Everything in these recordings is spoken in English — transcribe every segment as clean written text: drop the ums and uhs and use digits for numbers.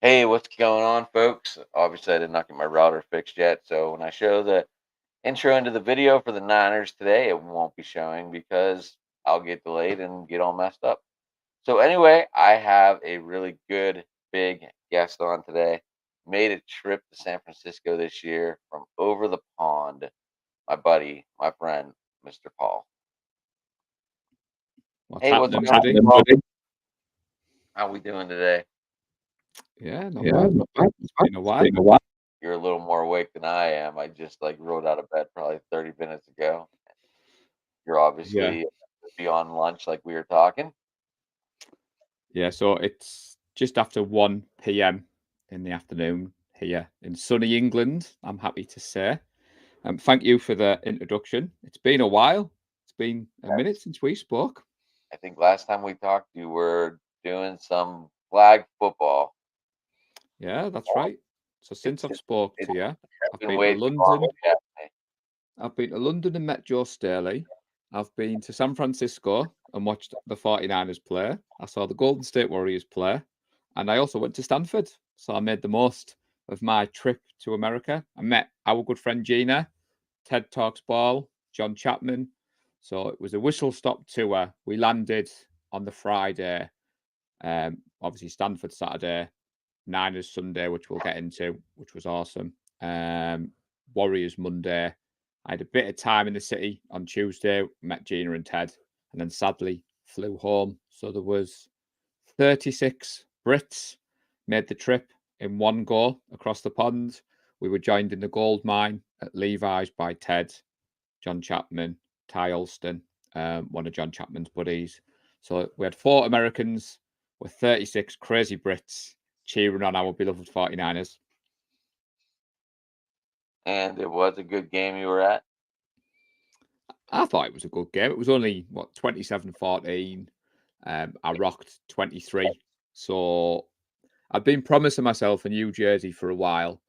Hey, what's going on, folks? Obviously, I did not get my router fixed yet, so when I show the intro into the video for the Niners today, it won't be showing because I'll get delayed and get all messed up. So anyway, I have a really good big guest on today. Made a trip to San Francisco this year from over the pond. My buddy, my friend, Mr. Paul. What's Hey, what's happening, going on, buddy? Paul? How we doing today? Yeah, not Yeah, bad, not not bad. bad. It's been a It's while. been a while. You're a little more awake than I am. I just rolled out of bed probably 30 minutes ago. You're Yeah, obviously beyond lunch like we were talking. yeah. So it's just after 1 p.m. in the afternoon here in sunny England, I'm happy to say. Thank you for the introduction. It's been a while. It's been a minute Yes. since we spoke. I think last time we talked, you were doing some flag football. Yeah, that's right. So since It's I've spoke it's to you, I've been been to way too long. London. Yeah. I've been to London and met Joe Staley. I've been to San Francisco and watched the 49ers play. I saw the Golden State Warriors play. And I also went to Stanford. So I made the most of my trip to America. I met our good friend Gina, Ted Talks Ball, John Chapman. So it was a whistle stop tour. We landed on the Friday, obviously Stanford Saturday, Niners Sunday, which we'll get into, which was awesome. Warriors Monday. I had a bit of time in the city on Tuesday, met Gina and Ted, and then sadly flew home. So there was 36 Brits made the trip in one go across the pond. We were joined in the gold mine at Levi's by Ted, John Chapman, Ty Alston, one of John Chapman's buddies. So we had 4 Americans with 36 crazy Brits cheering on our beloved 49ers. And it was a good game you were at. I thought it was a good game. It was only, 27-14. I rocked 23. So I've been promising myself a new jersey for a while.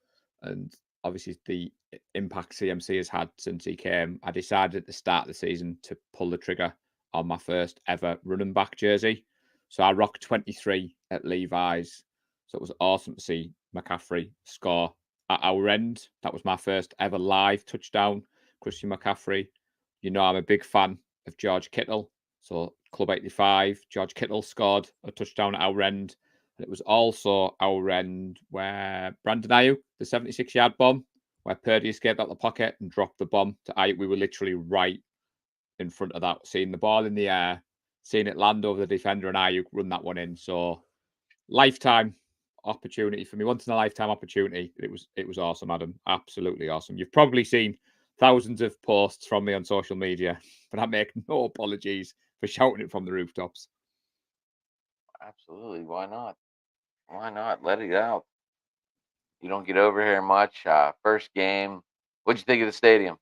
And obviously, the impact CMC has had since he came, I decided at the start of the season to pull the trigger on my first ever running back jersey. So I rocked 23 at Levi's. So it was awesome to see McCaffrey score at our end. That was my first ever live touchdown, Christian McCaffrey. You know, I'm a big fan of George Kittle. So Club 85, George Kittle scored a touchdown at our end. And it was also our end where Brandon Ayuk, the 76-yard bomb, where Purdy escaped out the pocket and dropped the bomb to Ayuk. We were literally right in front of that, seeing the ball in the air, seeing it land over the defender, and Ayuk run that one in. So lifetime opportunity for me, once in a lifetime opportunity. It was awesome, Adam. Absolutely awesome. You've probably seen thousands of posts from me on social media, but I make no apologies for shouting it from the rooftops. Absolutely. Why not? Why not? Let it out. You don't get over here much. First game. What'd you think of the stadium?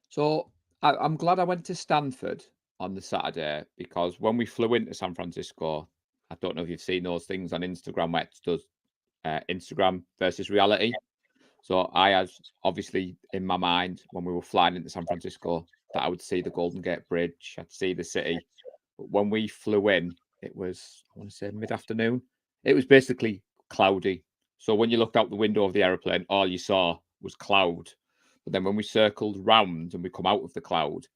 So I'm glad I went to Stanford on the Saturday because when we flew into San Francisco, I don't know if you've seen those things on Instagram where it does Instagram versus reality. So I had obviously in my mind when we were flying into San Francisco that I would see the Golden Gate Bridge, I'd see the city. But when we flew in, it was, I want to say mid afternoon. It was basically cloudy. So when you looked out the window of the aeroplane, all you saw was cloud. But then when we circled round and we come out of the cloud,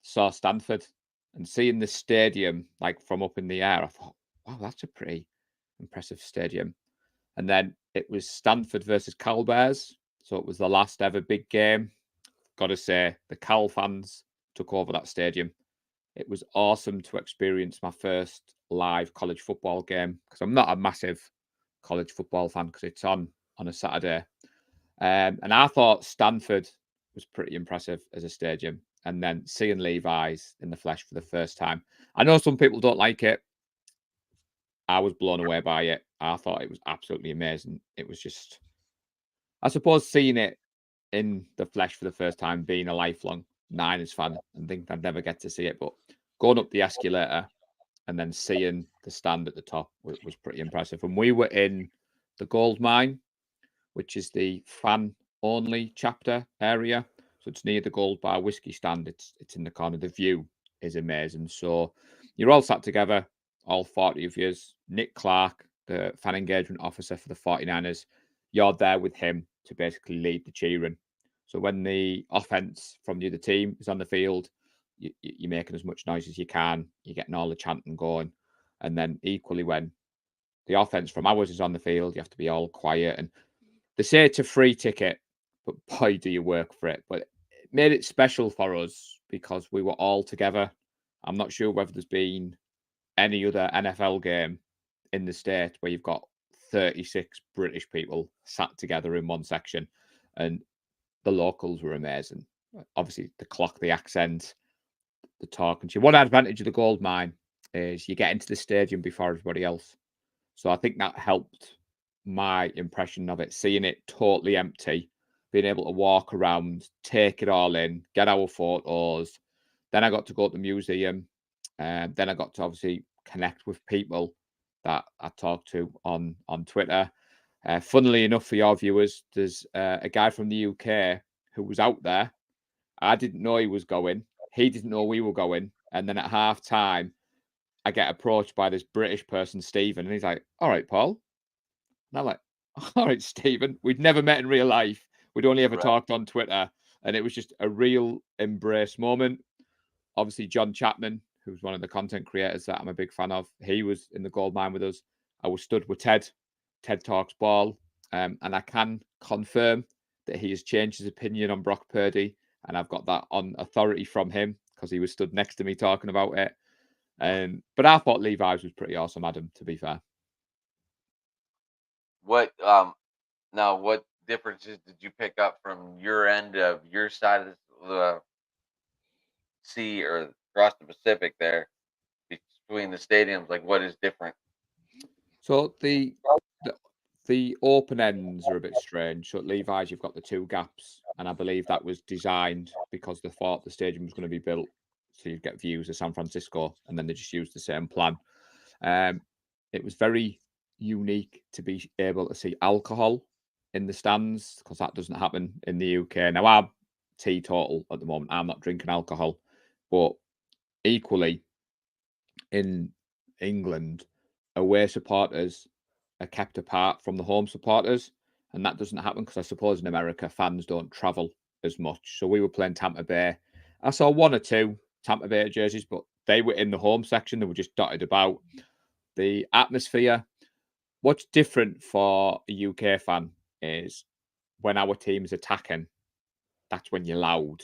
saw Stanford and seeing the stadium like from up in the air, I thought, wow, that's a pretty impressive stadium. And then it was Stanford versus Cal Bears. So it was the last ever big game. Got to say, the Cal fans took over that stadium. It was awesome to experience my first live college football game because I'm not a massive college football fan because it's on a Saturday. And I thought Stanford was pretty impressive as a stadium. And then seeing Levi's in the flesh for the first time. I know some people don't like it. I was blown away by it. I thought it was absolutely amazing. It was just, I suppose, seeing it in the flesh for the first time, being a lifelong Niners fan and think I'd never get to see it, but going up the escalator and then seeing the stand at the top was pretty impressive. And we were in the gold mine, which is the fan only chapter area. So it's near the Gold Bar whiskey stand. It's in the corner. The view is amazing. So you're all sat together, all 40 of yous. Nick Clark, the fan engagement officer for the 49ers, you're there with him to basically lead the cheering. So when the offense from the other team is on the field, you're making as much noise as you can. You're getting all the chanting going. And then equally when the offense from ours is on the field, you have to be all quiet. And they say it's a free ticket, but boy, do you work for it. But it made it special for us because we were all together. I'm not sure whether there's been any other NFL game in the state where you've got 36 British people sat together in one section, and the locals were amazing. Obviously, the clock, the accent, the talk. And one advantage of the gold mine is you get into the stadium before everybody else. So I think that helped my impression of it, seeing it totally empty, being able to walk around, take it all in, get our photos. Then I got to go to the museum. And then I got to obviously connect with people that I talked to on Twitter. Funnily enough, for your viewers, there's a guy from the UK who was out there. I didn't know he was going. He didn't know we were going. And then at half time, I get approached by this British person, Stephen, and he's like, "All right, Paul." And I'm like, "All right, Stephen." We'd never met in real life. We'd only ever talked on Twitter. And it was just a real embrace moment. Obviously, John Chapman, who's one of the content creators that I'm a big fan of, he was in the gold mine with us. I was stood with Ted Talks Ball, and I can confirm that he has changed his opinion on Brock Purdy, and I've got that on authority from him because he was stood next to me talking about it. But I thought Levi's was pretty awesome, Adam, to be fair. What now? What differences did you pick up from your end of your side of the sea or across the Pacific there between the stadiums? Like, what is different? So the open ends are a bit strange. So at Levi's, you've got the two gaps, and I believe that was designed because they thought the stadium was going to be built so you'd get views of San Francisco, and then they just used the same plan. It was very unique to be able to see alcohol in the stands because that doesn't happen in the UK. Now, I'm teetotal at the moment. I'm not drinking alcohol, but equally in England, away supporters are kept apart from the home supporters, and that doesn't happen because I suppose in America fans don't travel as much. So we were playing Tampa Bay. I saw one or two Tampa Bay jerseys, but they were in the home section. They were just dotted about. The atmosphere. What's different for a UK fan is when our team's attacking, that's when you're loud.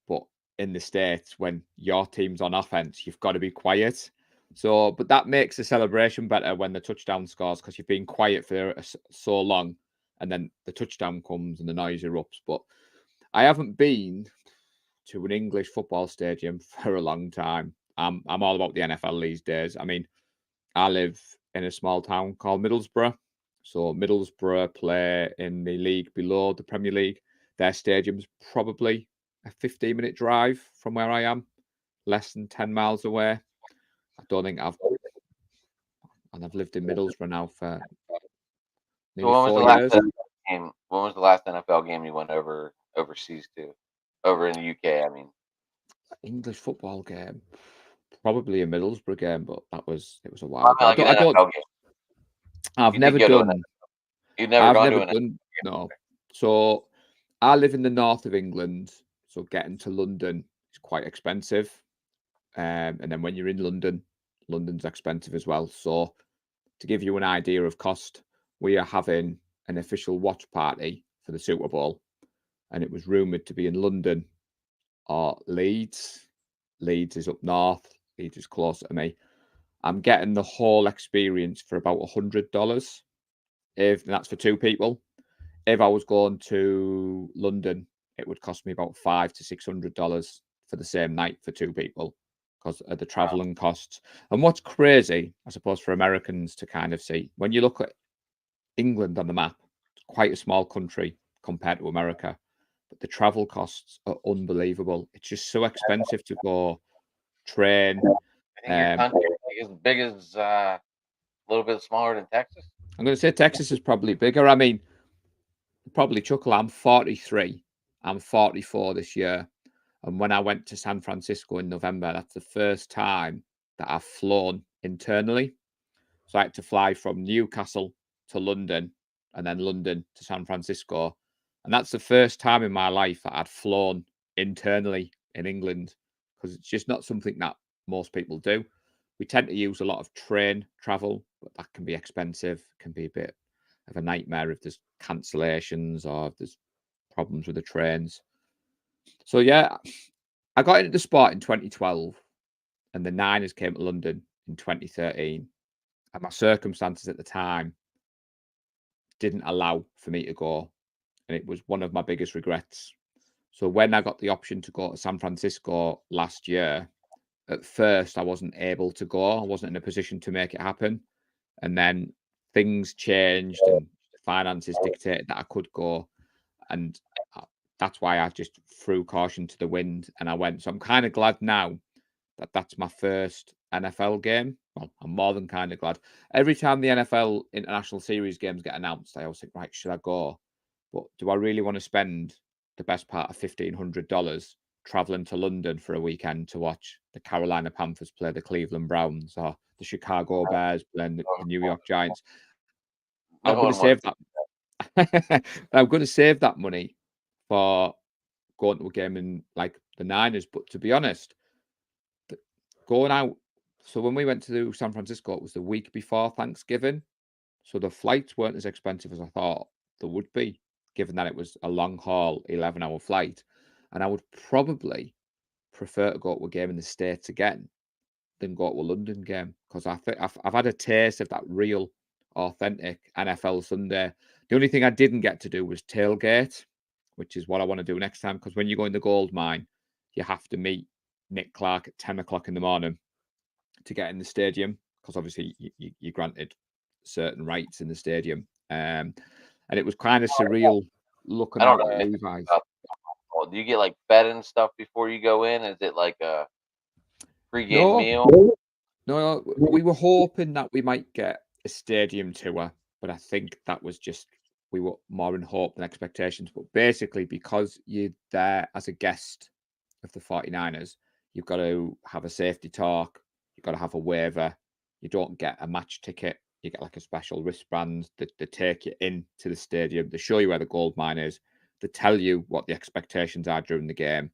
But in the States, when your team's on offense, you've got to be quiet. So, but that makes the celebration better when the touchdown scores because you've been quiet for so long, and then the touchdown comes and the noise erupts. But I haven't been to an English football stadium for a long time. I'm all about the NFL these days. I mean, I live in a small town called Middlesbrough. So Middlesbrough play in the league below the Premier League. Their stadium's probably a 15-minute drive from where I am, less than 10 miles away. I don't think I've lived in Middlesbrough now for nearly 4 years. When was the last NFL game you went overseas to? Over in the UK, I mean. English football game. Probably a Middlesbrough game, but it was a while ago. I've never done. You've never gone to an NFL game? No. So I live in the north of England, so getting to London is quite expensive. And then when you're in London, London's expensive as well. So to give you an idea of cost, we are having an official watch party for the Super Bowl, and it was rumoured to be in London or Leeds. Leeds is up north. Leeds is closer to me. I'm getting the whole experience for about $100. If that's for two people. If I was going to London, it would cost me about $500 to $600 for the same night for two people because of the traveling costs. And what's crazy, I suppose, for Americans to kind of see, when you look at England on the map, it's quite a small country compared to America, but the travel costs are unbelievable. It's just so expensive to go train. I think your country is as big as a little bit smaller than Texas. I'm going to say Texas is probably bigger. I mean, probably chuckle. I'm 43. I'm 44 this year. And when I went to San Francisco in November, that's the first time that I've flown internally. So I had to fly from Newcastle to London and then London to San Francisco. And that's the first time in my life that I'd flown internally in England, because it's just not something that most people do. We tend to use a lot of train travel, but that can be expensive, can be a bit of a nightmare if there's cancellations or if there's problems with the trains. So yeah, I got into the sport in 2012 and the Niners came to London in 2013. And my circumstances at the time didn't allow for me to go. And it was one of my biggest regrets. So when I got the option to go to San Francisco last year, at first I wasn't able to go. I wasn't in a position to make it happen. And then things changed and finances dictated that I could go. And that's why I just threw caution to the wind and I went. So I'm kind of glad now that that's my first NFL game. Well, I'm more than kind of glad. Every time the NFL International Series games get announced, I always think, right, should I go? But do I really want to spend the best part of $1,500 traveling to London for a weekend to watch the Carolina Panthers play the Cleveland Browns or the Chicago Bears playing the New York Giants? I'm No going to one save wants. that. I'm going to save that money for going to a game in like the Niners. But to be honest, going out. So when we went to San Francisco, it was the week before Thanksgiving. So the flights weren't as expensive as I thought they would be, given that it was a long haul, 11-hour flight. And I would probably prefer to go to a game in the States again than go to a London game, because I think I've had a taste of that real, authentic NFL Sunday. The only thing I didn't get to do was tailgate, which is what I want to do next time. Because when you go in the gold mine, you have to meet Nick Clark at 10 o'clock in the morning to get in the stadium, because obviously you're granted certain rights in the stadium. And it was kind of surreal looking I don't out know at anything Levi's. about football. Do you get like fed and stuff before you go in? Is it like a pregame No, meal? no, we were hoping that we might get a stadium tour, but I think that was just, we were more in hope than expectations. But basically, because you're there as a guest of the 49ers, you've got to have a safety talk, you've got to have a waiver, you don't get a match ticket, you get like a special wristband that they take you into the stadium, they show you where the gold mine is, they tell you what the expectations are during the game.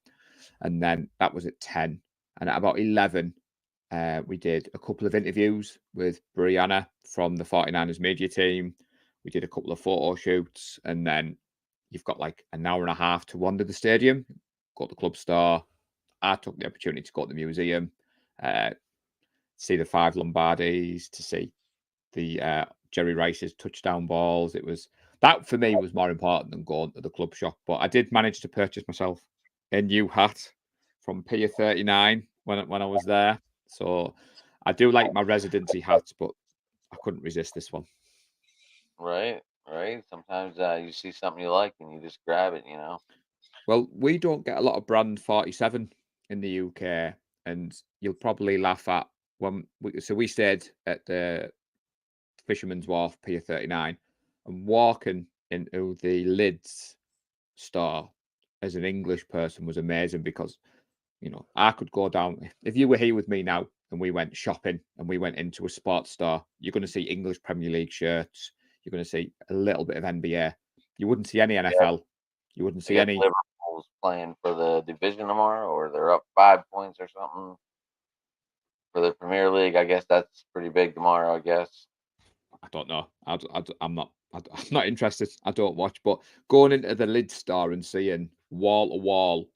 And then that was at 10. And at about 11, we did a couple of interviews with Brianna from the 49ers media team. We did a couple of photo shoots, and then you've got like an hour and a half to wander the stadium, go to the club store. I took the opportunity to go to the museum, see the 5 Lombardis, to see the Jerry Rice's touchdown balls. It was, that for me was more important than going to the club shop. But I did manage to purchase myself a new hat from Pier 39 when I was there. So I do like my residency hats, but I couldn't resist this one. Right, right. Sometimes you see something you like and you just grab it. Well, we don't get a lot of brand 47 in the UK, and you'll probably laugh at so we stayed at the Fisherman's Wharf, Pier 39, and walking into the Lids store as an English person was amazing, because I could go down. If you were here with me now and we went shopping and we went into a sports store, you're going to see English Premier League shirts. You're going to see a little bit of NBA. You wouldn't see any Yeah. NFL. You wouldn't I see guess any. Liverpool's playing for the division tomorrow, or they're up 5 points or something for the Premier League. I guess that's pretty big tomorrow. I guess. I don't know. I'm not. I'm not interested. I don't watch. But going into the Lid store and seeing wall to wall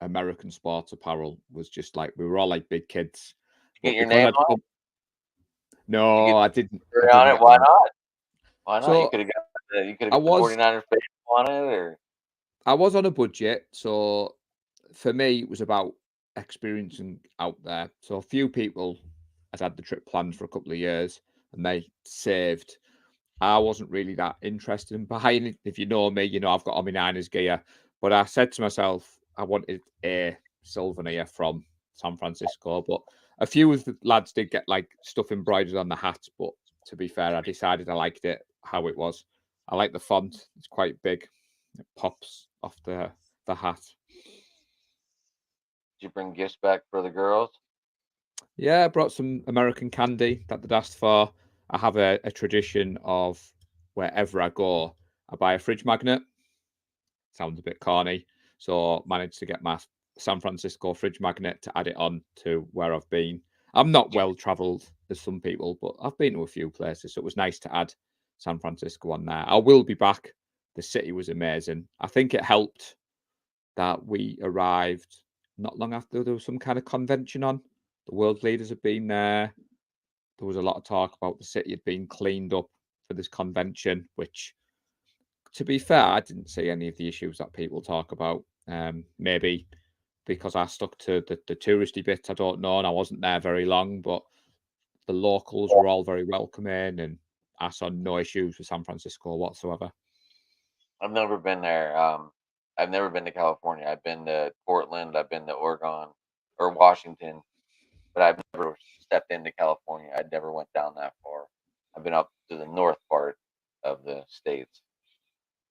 American sports apparel was just like, we were all like big kids. Get But your because name I'd on it. come, You no, get I didn't. I on didn't it. get the Why name. not? Why not? You So could have got I the was 49er face on it, or I was on a budget, so for me it was about experiencing out there. So a few people had the trip planned for a couple of years and they saved. I wasn't really that interested in buying it. If you know me, I've got all my Niners gear. But I said to myself, I wanted a souvenir from San Francisco. But a few of the lads did get like stuff embroidered on the hat. But to be fair, I decided I liked it how it was. I like the font. It's quite big. It pops off the hat. did you bring gifts back for the girls? Yeah, I brought some American candy that they'd asked for. I have a tradition of wherever I go, I buy a fridge magnet. Sounds a bit corny. So managed to get my San Francisco fridge magnet to add it on to where I've been. I'm not well travelled as some people, but I've been to a few places. So it was nice to add San Francisco on there. I will be back. The city was amazing. I think it helped that we arrived not long after there was some kind of convention on. The world leaders had been there. There was a lot of talk about the city had been cleaned up for this convention, which, to be fair, I didn't see any of the issues that people talk about. Maybe because I stuck to the touristy bits, I don't know, and I wasn't there very long, but the locals were all very welcoming, and I saw no issues with San Francisco whatsoever. I've never been there. I've never been to California. I've been to Portland. I've been to Oregon or Washington, but I've never stepped into California. I never went down that far. I've been up to the north part of the states.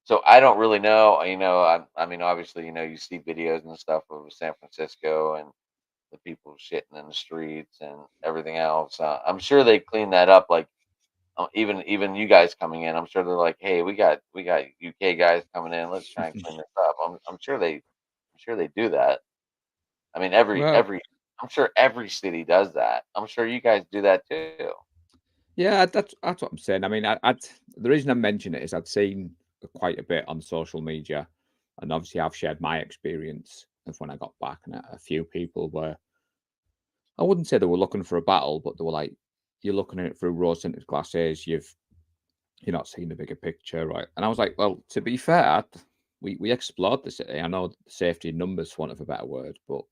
So I don't really know. I mean, obviously, you see videos and stuff of San Francisco and the people shitting in the streets and everything else. I'm sure they clean that up. Like even you guys coming in, I'm sure they're like, hey, we got UK guys coming in. Let's try and clean this up. I'm sure they do that. I mean, Well, I'm sure every city does that. I'm sure you guys do that too. yeah, that's what I'm saying. I mean, the reason I mention it is I've seen quite a bit on social media, and obviously I've shared my experience of when I got back, and a few people were, I wouldn't say they were looking for a battle, but they were like, "You're looking at it through rose tinted glasses. You're not seeing the bigger picture, right?" And I was like, "Well, to be fair, we explored the city. I know the safety in numbers, for want of a better word, but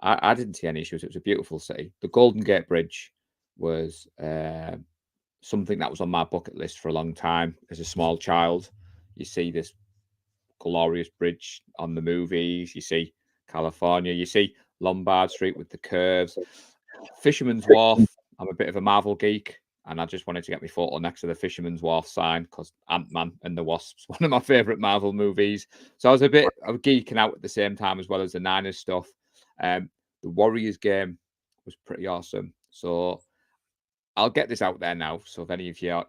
I didn't see any issues. It was a beautiful city. The Golden Gate Bridge was something that was on my bucket list for a long time. As a small child, you see this glorious bridge on the movies. You see California. You see Lombard Street with the curves. Fisherman's Wharf. I'm a bit of a Marvel geek, and I just wanted to get my photo next to the Fisherman's Wharf sign because Ant-Man and the Wasp's one of my favorite Marvel movies. So I was a bit of geeking out at the same time as well as the Niners stuff. The Warriors game was pretty awesome. So I'll get this out there now. So if any of your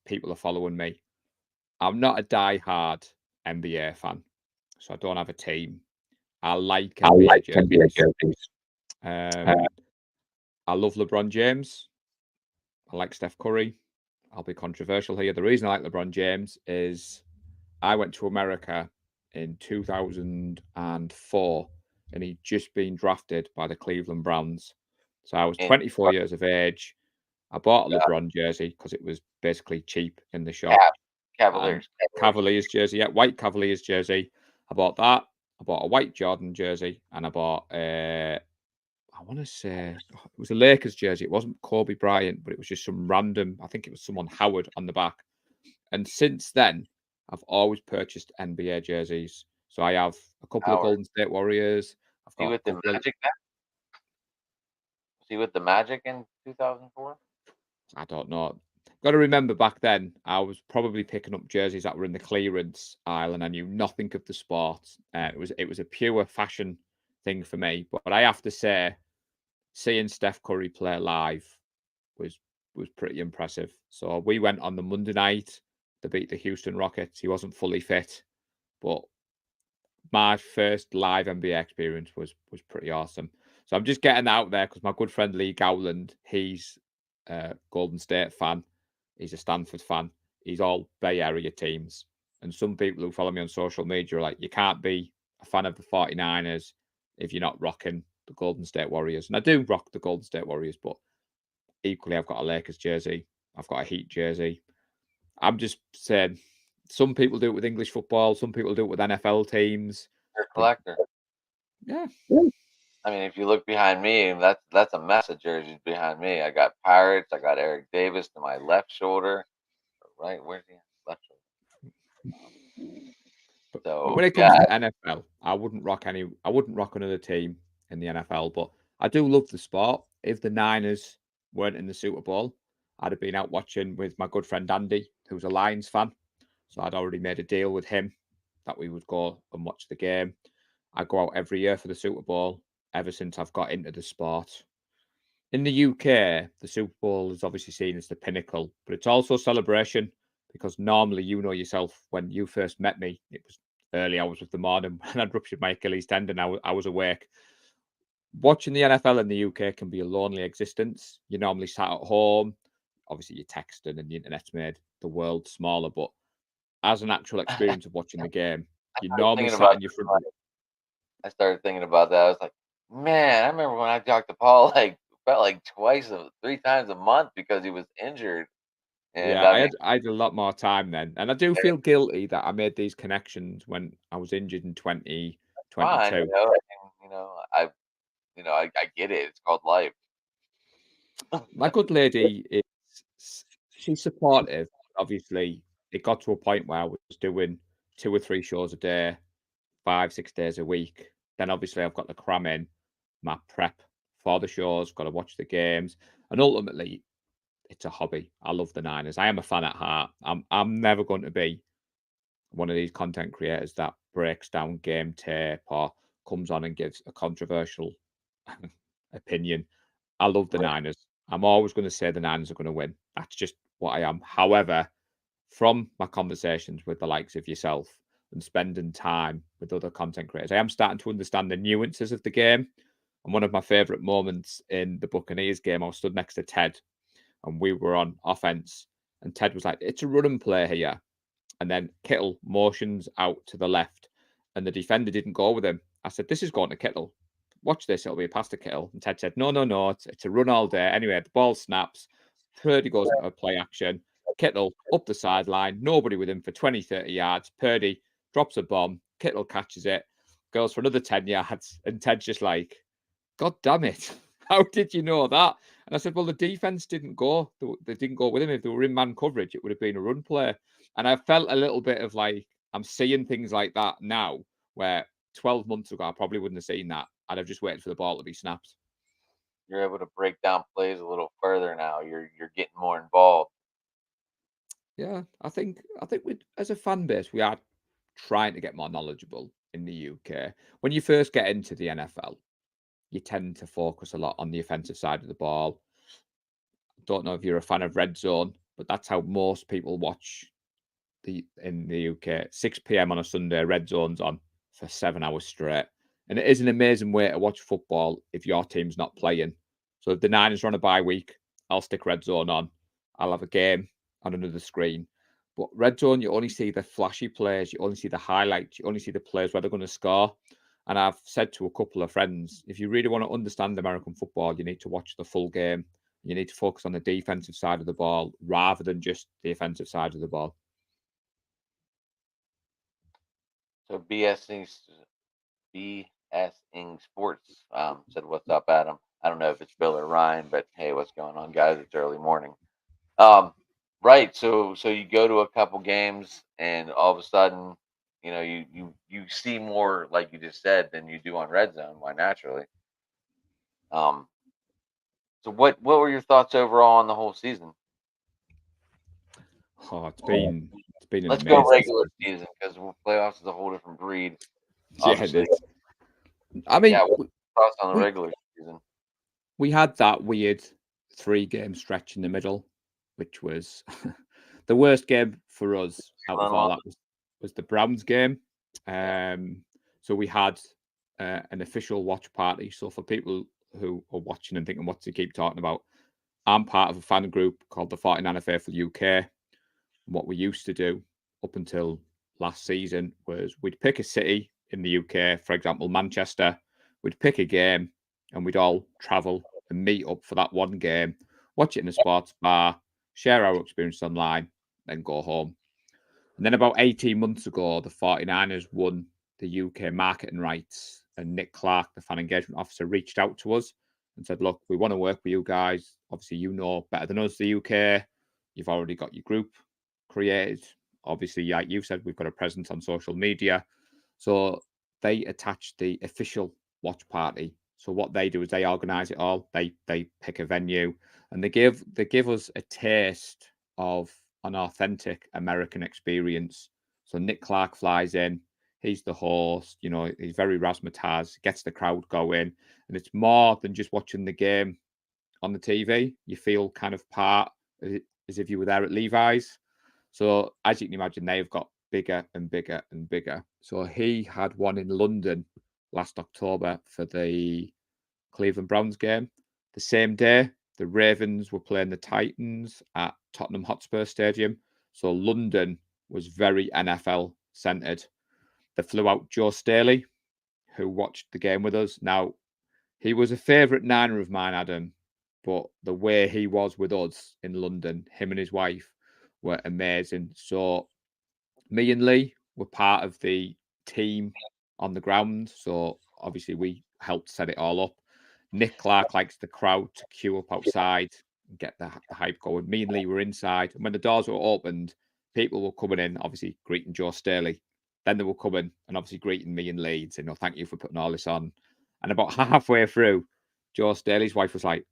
people are following me, I'm not a die-hard NBA fan, so I don't have a team. I like I NBA like NBA jerseys. jerseys. I love LeBron James. I like Steph Curry. I'll be controversial here. The reason I like LeBron James is I went to America in 2004, and he'd just been drafted by the Cleveland Browns. So I was And 24 years of age. I bought a Yeah. LeBron jersey because it was basically cheap in the shop. Cavaliers. Cavaliers jersey, yeah, white Cavaliers jersey. I bought that. I bought a white Jordan jersey, and I bought I want to say it was a Lakers jersey. It wasn't Kobe Bryant, but it was just some random. I think it was someone Howard on the back. And since then, I've always purchased NBA jerseys. So I have a couple of Howard. Golden State Warriors. I've See got a with the couple of, Magic now? See with the Magic in 2004? I don't know. Got to remember back then, I was probably picking up jerseys that were in the clearance aisle, and I knew nothing of the sport. It was a pure fashion thing for me. But I have to say, seeing Steph Curry play live was pretty impressive. So we went on the Monday night to beat the Houston Rockets. He wasn't fully fit, but my first live NBA experience was pretty awesome. So I'm just getting that out there because my good friend Lee Gowland, he's a Golden State fan. He's a Stanford fan. He's all Bay Area teams. And some people who follow me on social media are like, you can't be a fan of the 49ers if you're not rocking the Golden State Warriors. And I do rock the Golden State Warriors, but equally, I've got a Lakers jersey. I've got a Heat jersey. I'm just saying, some people do it with English football. Some people do it with NFL teams. You're a collector. Yeah. I mean, if you look behind me, that's a mess of jerseys behind me. I got Pirates. I got Eric Davis to my left shoulder. Right, where's the left shoulder? But when it comes to NFL, I wouldn't rock another team in the NFL. But I do love the sport. If the Niners weren't in the Super Bowl, I'd have been out watching with my good friend Andy, who's a Lions fan. So I'd already made a deal with him that we would go and watch the game. I go out every year for the Super Bowl ever since I've got into the sport. In the UK, the Super Bowl is obviously seen as the pinnacle, but it's also a celebration because normally, you know yourself, when you first met me, it was early hours of the morning when I'd ruptured my Achilles tendon. I was awake. Watching the NFL in the UK can be a lonely existence. You're normally sat at home. Obviously, you're texting and the internet's made the world smaller, but as an actual experience of watching the game, you're I was normally thinking sat about in your front. I started thinking about that. I was like, man, I remember when I talked to Paul like felt like three times a month because he was injured. And Yeah, I I mean, had I had a lot more time then, and I do they're feel guilty that I made these connections when I was injured in fine, 2022. I mean, I get it. It's called life. My good lady is she's supportive. Obviously, it got to a point where I was doing 2 or 3 shows a day, 5, 6 days a week. Then obviously I've got to cram in my prep for the shows, got to watch the games, and ultimately it's a hobby. I love the Niners. I am a fan at heart. I'm never going to be one of these content creators that breaks down game tape or comes on and gives a controversial opinion. I love the Right. Niners. I'm always going to say the Niners are going to win. That's just what I am. However, from my conversations with the likes of yourself and spending time with other content creators, I am starting to understand the nuances of the game. And one of my favorite moments in the Buccaneers game, I was stood next to Ted and we were on offense. And Ted was like, "It's a run and play here." And then Kittle motions out to the left, and the defender didn't go with him. I said, "This is going to Kittle. Watch this. It'll be a pass to Kittle." And Ted said, "No, no, no. It's a run all day." Anyway, the ball snaps. Purdy goes into a play action. Kittle up the sideline. Nobody with him for 20, 30 yards. Purdy drops a bomb. Kittle catches it. Goes for another 10 yards. And Ted's just like, "God damn it. How did you know that?" And I said, "Well, the defense didn't go. They didn't go with him. If they were in man coverage, it would have been a run play." And I felt a little bit of like, I'm seeing things like that now where 12 months ago, I probably wouldn't have seen that. I'd have just waited for the ball to be snapped. You're able to break down plays a little further now. You're getting more involved. Yeah, I think we, as a fan base, we are trying to get more knowledgeable in the UK. When you first get into the NFL, you tend to focus a lot on the offensive side of the ball. Don't know if you're a fan of Red Zone, but that's how most people watch in the UK. 6 p.m. on a Sunday, Red Zone's on for 7 hours straight. And it is an amazing way to watch football if your team's not playing. So if the Niners are on a bye week, I'll stick Red Zone on. I'll have a game on another screen. But Red Zone, you only see the flashy plays, you only see the highlights, you only see the plays where they're going to score. And I've said to a couple of friends, if you really want to understand American football, you need to watch the full game. You need to focus on the defensive side of the ball rather than just the offensive side of the ball. So BSing Sports said, "What's up, Adam?" I don't know if it's Bill or Ryan, but hey, what's going on, guys? It's early morning. Um, right. So you go to a couple games, and all of a sudden, you see more, like you just said, than you do on Red Zone. Why naturally. Um, so what were your thoughts overall on the whole season? Oh, it's been an Let's go amazing regular season. season because playoffs is a whole different breed. Yeah, it Obviously, is. I yeah. mean, What thoughts on the we regular season? we had that weird 3-game stretch in the middle, which was the worst game for us out of all Unlock. that was the Browns game. Yeah. So we had an official watch party. So for people who are watching and thinking, what to keep talking about, I'm part of a fan group called the 49er Faithful UK. What we used to do up until last season was we'd pick a city in the UK, for example, Manchester. We'd pick a game and we'd all travel and meet up for that one game, watch it in a sports bar, share our experience online, then go home. And then about 18 months ago, the 49ers won the UK marketing rights. And Nick Clark, the fan engagement officer, reached out to us and said, "Look, we want to work with you guys. Obviously, you know better than us the UK. You've already got your group created. Obviously, like you said, we've got a presence on social media." So they attached the official watch party. So what they do is they organize it all. They pick a venue and they give us a taste of an authentic American experience. So Nick Clark flies in. He's the host. He's very razzmatazz, gets the crowd going, and it's more than just watching the game on the TV. You feel kind of part as if you were there at Levi's. So as you can imagine, they've got bigger and bigger and bigger. So he had one in London last October for the Cleveland Browns game. The same day, the Ravens were playing the Titans at Tottenham Hotspur Stadium. So London was very NFL centered. They flew out Joe Staley, who watched the game with us. Now, he was a favourite Niner of mine, Adam, but the way he was with us in London, him and his wife, were amazing. So me and Lee were part of the team on the ground. So obviously we helped set it all up. Nick Clark likes the crowd to queue up outside and get the hype going. Me and Lee were inside. And when the doors were opened, people were coming in, obviously greeting Joe Staley. Then they were coming and obviously greeting me and Lee and saying, "No, thank you for putting all this on." And about halfway through, Joe Staley's wife was like,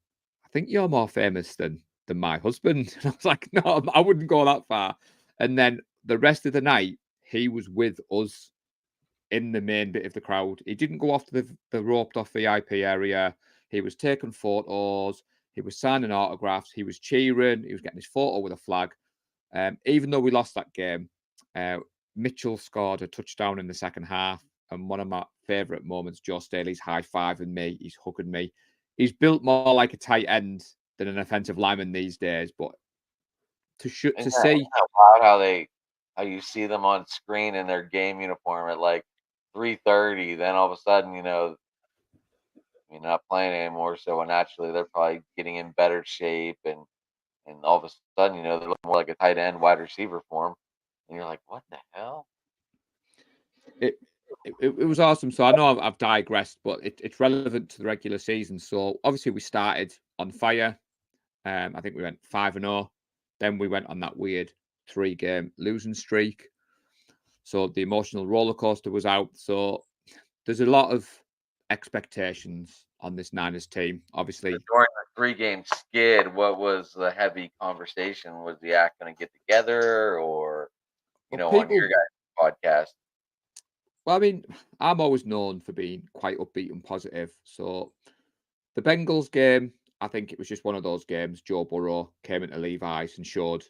"I think you're more famous than my husband." And I was like, "No, I wouldn't go that far." And then the rest of the night, he was with us in the main bit of the crowd. He didn't go off to the roped off VIP area. He was taking photos. He was signing autographs. He was cheering. He was getting his photo with a flag. Even though we lost that game, Mitchell scored a touchdown in the second half. And one of my favourite moments, Joe Staley's high-fiving me. He's hugging me. He's built more like a tight end than an offensive lineman these days. But to see Isn't that wild how you see them on screen in their game uniform at like 3:30, then all of a sudden, you're not playing anymore. So naturally they're probably getting in better shape and all of a sudden, they look more like a tight end wide receiver form. And you're like, what the hell? It was awesome. So I know I've digressed, but it's relevant to the regular season. So obviously we started on fire. I think we went 5-0. Then we went on that weird 3-game losing streak. So the emotional roller coaster was out. So there's a lot of expectations on this Niners team. Obviously, During the 3-game skid, what was the heavy conversation? Was the act going to get together, or on your guys' podcast? Well, I mean, I'm always known for being quite upbeat and positive. So the Bengals game, I think it was just one of those games. Joe Burrow came into Levi's and showed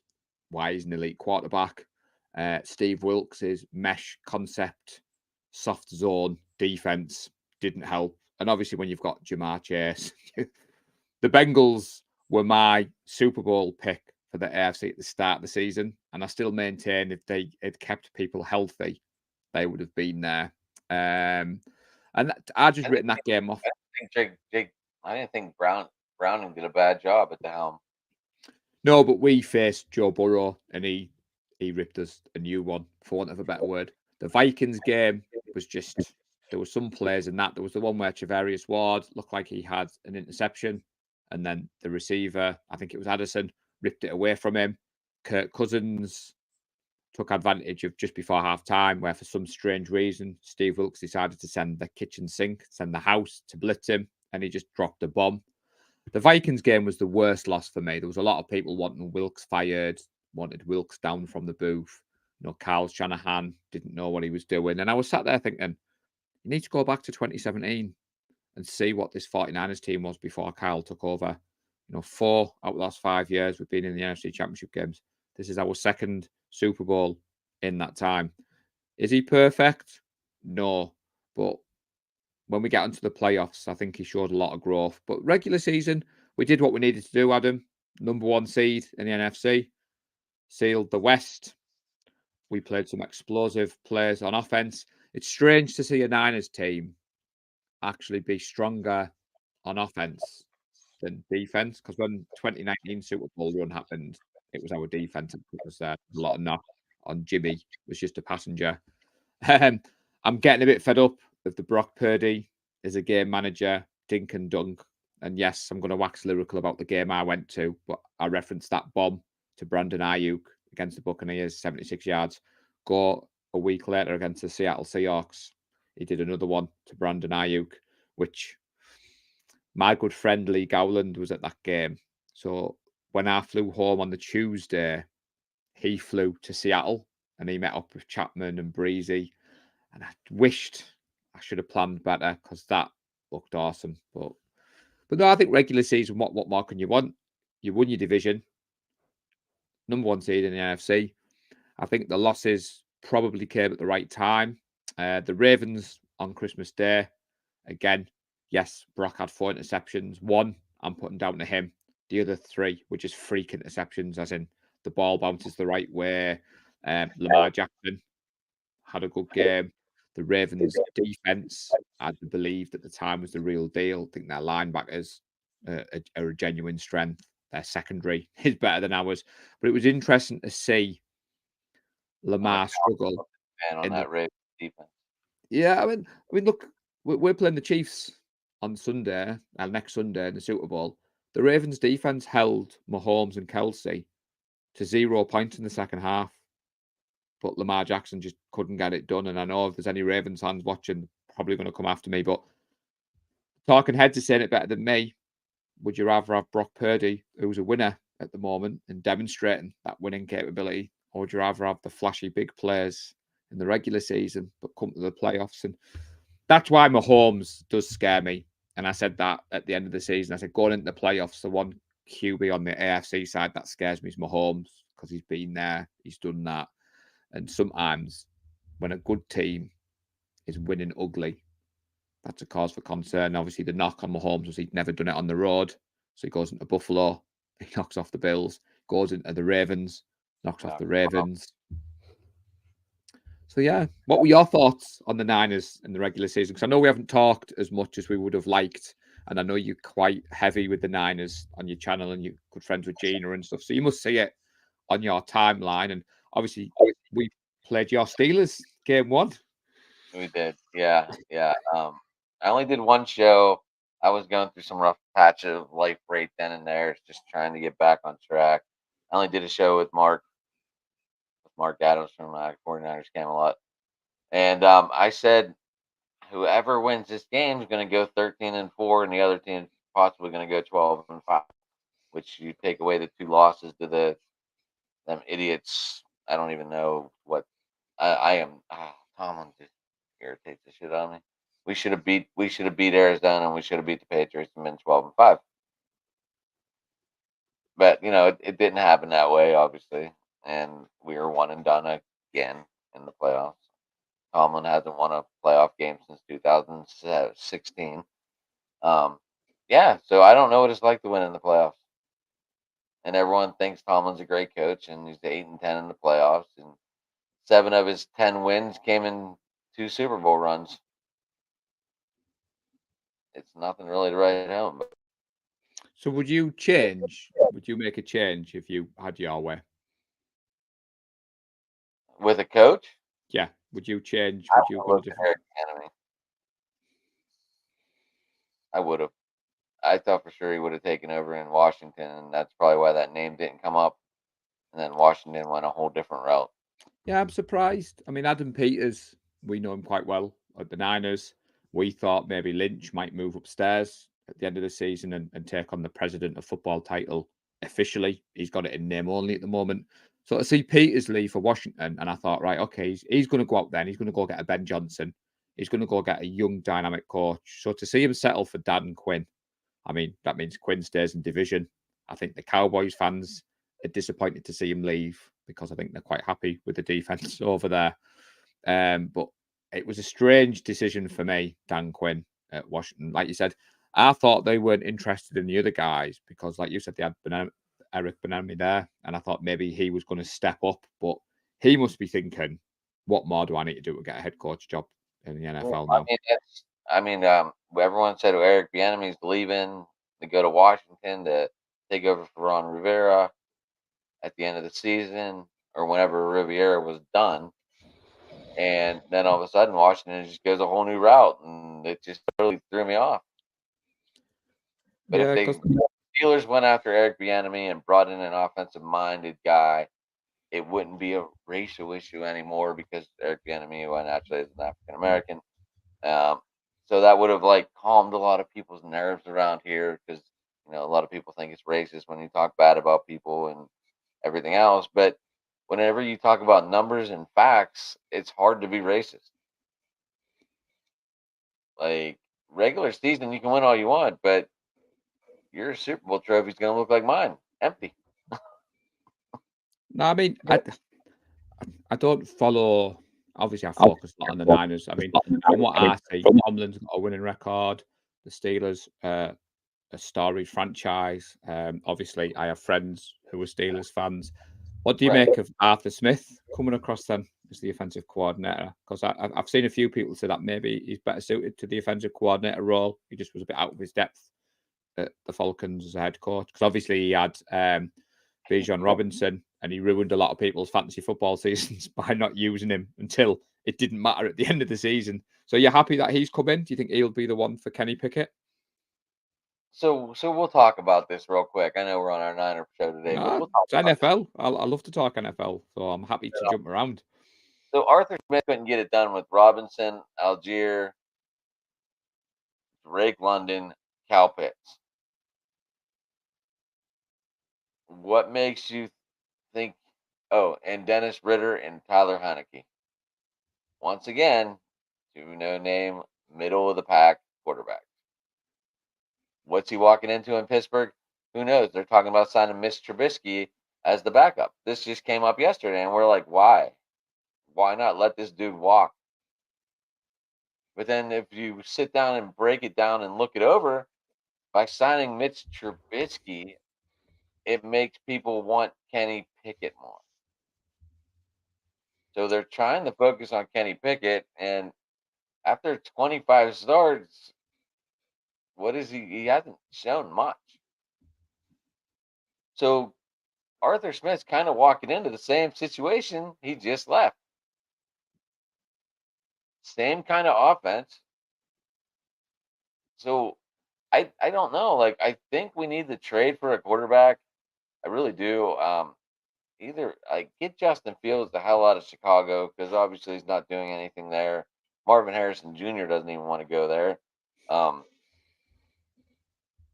why he's an elite quarterback. Steve Wilkes' mesh concept, soft zone defense didn't help. And obviously, when you've got Jamar Chase, the Bengals were my Super Bowl pick for the AFC at the start of the season. And I still maintain if they had kept people healthy, they would have been there. And I just written that game off. I didn't think Browning did a bad job at the helm. No, but we faced Joe Burrow and he ripped us a new one, for want of a better word. The Vikings game was just, there were some plays in that. There was the one where Charvarius Ward looked like he had an interception, and then the receiver, I think it was Addison, ripped it away from him. Kirk Cousins took advantage of just before half time, where for some strange reason, Steve Wilkes decided to send the kitchen sink, send the house to blitz him, and he just dropped a bomb. The Vikings game was the worst loss for me. There was a lot of people wanting Wilkes fired, wanted Wilkes down from the booth. Kyle Shanahan didn't know what he was doing. And I was sat there thinking, you need to go back to 2017 and see what this 49ers team was before Kyle took over. 4 out of the last 5 years, we've been in the NFC Championship games. This is our second Super Bowl in that time. Is he perfect? No. But when we get into the playoffs, I think he showed a lot of growth. But regular season, we did what we needed to do, Adam. Number 1 seed in the NFC. Sealed the West. We played some explosive plays on offense. It's strange to see a Niners team actually be stronger on offense than defense, because when 2019 Super Bowl run happened, it was our defense that put us there. A lot of knock on Jimmy, was just a passenger. I'm getting a bit fed up with the Brock Purdy as a game manager, dink and dunk. And yes, I'm going to wax lyrical about the game I went to, but I referenced that bomb to Brandon Ayuk against the Buccaneers, 76 yards. Go a week later against the Seattle Seahawks. He did another one to Brandon Ayuk, which my good friend Lee Gowland was at that game. So when I flew home on the Tuesday, he flew to Seattle and he met up with Chapman and Breezy. And I wished I should have planned better because that looked awesome. But But no, I think regular season, what more can you want? You won your division, number one seed in the NFC. I think the losses probably came at the right time. The Ravens on Christmas Day, again, yes, Brock had 4 interceptions. One I'm putting down to him. The other 3 were just freak interceptions, as in the ball bounces the right way. Lamar Jackson had a good game. The Ravens defense, I believed at the time, was the real deal. I think their linebackers are a genuine strength. Their secondary is better than ours. But it was interesting to see I'm a Lamar struggle fan on in the. that Ravens defense. Yeah, I mean, look, we're playing the Chiefs on Sunday, next Sunday in the Super Bowl. The Ravens defense held Mahomes and Kelsey to 0 points in the second half, but Lamar Jackson just couldn't get it done. And I know if there's any Ravens fans watching, probably going to come after me. But talking heads are saying it better than me. Would you rather have Brock Purdy, who's a winner at the moment and demonstrating that winning capability, or would you rather have the flashy big players in the regular season but come to the playoffs? And that's why Mahomes does scare me. And I said that at the end of the season. I said, going into the playoffs, the one QB on the AFC side that scares me is Mahomes because he's been there, he's done that. And sometimes when a good team is winning ugly, that's a cause for concern. Obviously, the knock on Mahomes was he'd never done it on the road. So he goes into Buffalo, he knocks off the Bills, goes into the Ravens, knocks off the Ravens. So, yeah, what were your thoughts on the Niners in the regular season? Because I know we haven't talked as much as we would have liked. And I know you're quite heavy with the Niners on your channel and you're good friends with Gina and stuff. So you must see it on your timeline. And obviously, we played your Steelers game 1. We did, yeah, yeah. I only did one show. I was going through some rough patch of life right then and there, just trying to get back on track. I only did a show with Mark Adams from 49ers Camelot, and I said whoever wins this game is going to go 13-4, and the other team possibly going to go 12-5. Which you take away the 2 losses to them idiots. I don't even know what I am. Tomlin just irritates the shit out of me. We should have beat Arizona and we should have beat the Patriots and been 12-5. But it didn't happen that way, obviously, and we were one and done again in the playoffs. Tomlin hasn't won a playoff game since 2016. Yeah, so I don't know what it's like to win in the playoffs. And everyone thinks Tomlin's a great coach, and he's 8-10 in the playoffs, and 7 of his 10 wins came in 2 Super Bowl runs. It's nothing really to write home. But So would you change? Would you make a change if you had your way? with a coach, Yeah. Would you change? I Would you would go to look at different? Eric Bieniemy. I would have. I thought for sure he would have taken over in Washington, and that's probably why that name didn't come up. And then Washington went a whole different route. Yeah, I'm surprised. I mean, Adam Peters, we know him quite well at the Niners. We thought maybe Lynch might move upstairs at the end of the season and take on the president of football title officially. He's got it in name only at the moment. So to see Peters leave for Washington, and I thought, right, okay, he's going to go out there and he's going to go get a Ben Johnson. He's going to go get a young, dynamic coach. So to see him settle for Dan Quinn, I mean, that means Quinn stays in division. I think the Cowboys fans are disappointed to see him leave because I think they're quite happy with the defense over there. But it was a strange decision for me, Dan Quinn at Washington. Like you said, I thought they weren't interested in the other guys because, like you said, they had Eric Bieniemy there, and I thought maybe he was going to step up. But he must be thinking, "What more do I need to do to get a head coach job in the Well, NFL I now?" mean, everyone said Eric Bieniemy's leaving to go to Washington to take over for Ron Rivera at the end of the season or whenever Rivera was done. And then all of a sudden, Washington just goes a whole new route, and it just totally threw me off. But if Yeah, they because Steelers went after Eric Bieniemy and brought in an offensive-minded guy, it wouldn't be a racial issue anymore because Eric Bieniemy, well, naturally is an African American. Um, so that would have like calmed a lot of people's nerves around here because a lot of people think it's racist when you talk bad about people and everything else. But whenever you talk about numbers and facts, it's hard to be racist. Like regular season, you can win all you want, but your Super Bowl trophy is going to look like mine, empty. No, I mean, I don't follow. Obviously, I focus a lot on the Niners. I mean, from what I see, Tomlin's got a winning record. The Steelers, a storied franchise. Obviously, I have friends who are Steelers fans. What do you Right. make of Arthur Smith coming across then as the offensive coordinator? Because I've seen a few people say that maybe he's better suited to the offensive coordinator role. He just was a bit out of his depth at the Falcons as a head coach. Because obviously he had Bijan Robinson, and he ruined a lot of people's fantasy football seasons by not using him until it didn't matter at the end of the season. So you're happy that he's come in? Do you think he'll be the one for Kenny Pickett? So we'll talk about this real quick. I know we're on our Niner show today, but No, we'll talk it's about this. NFL. I love to talk NFL, so I'm happy to jump around. So Arthur Smith couldn't get it done with Robinson, Algier, Drake London, Cal Pitts. What makes you think? Oh, and Dennis Ritter and Tyler Heineke. Once again, two no-name, middle of the pack quarterbacks. What's he walking into in Pittsburgh? Who knows? They're talking about signing Mitch Trubisky as the backup. This just came up yesterday, and we're like, why? Why not let this dude walk? But then if you sit down and break it down and look it over, by signing Mitch Trubisky, it makes people want Kenny Pickett more. So they're trying to focus on Kenny Pickett, and after 25 starts, what is he? He hasn't shown much. So Arthur Smith's kind of walking into the same situation he just left. Same kind of offense. So I don't know. Like, I think we need to trade for a quarterback. I really do. Either like get Justin Fields the hell out of Chicago, because obviously he's not doing anything there. Marvin Harrison Jr. doesn't even want to go there.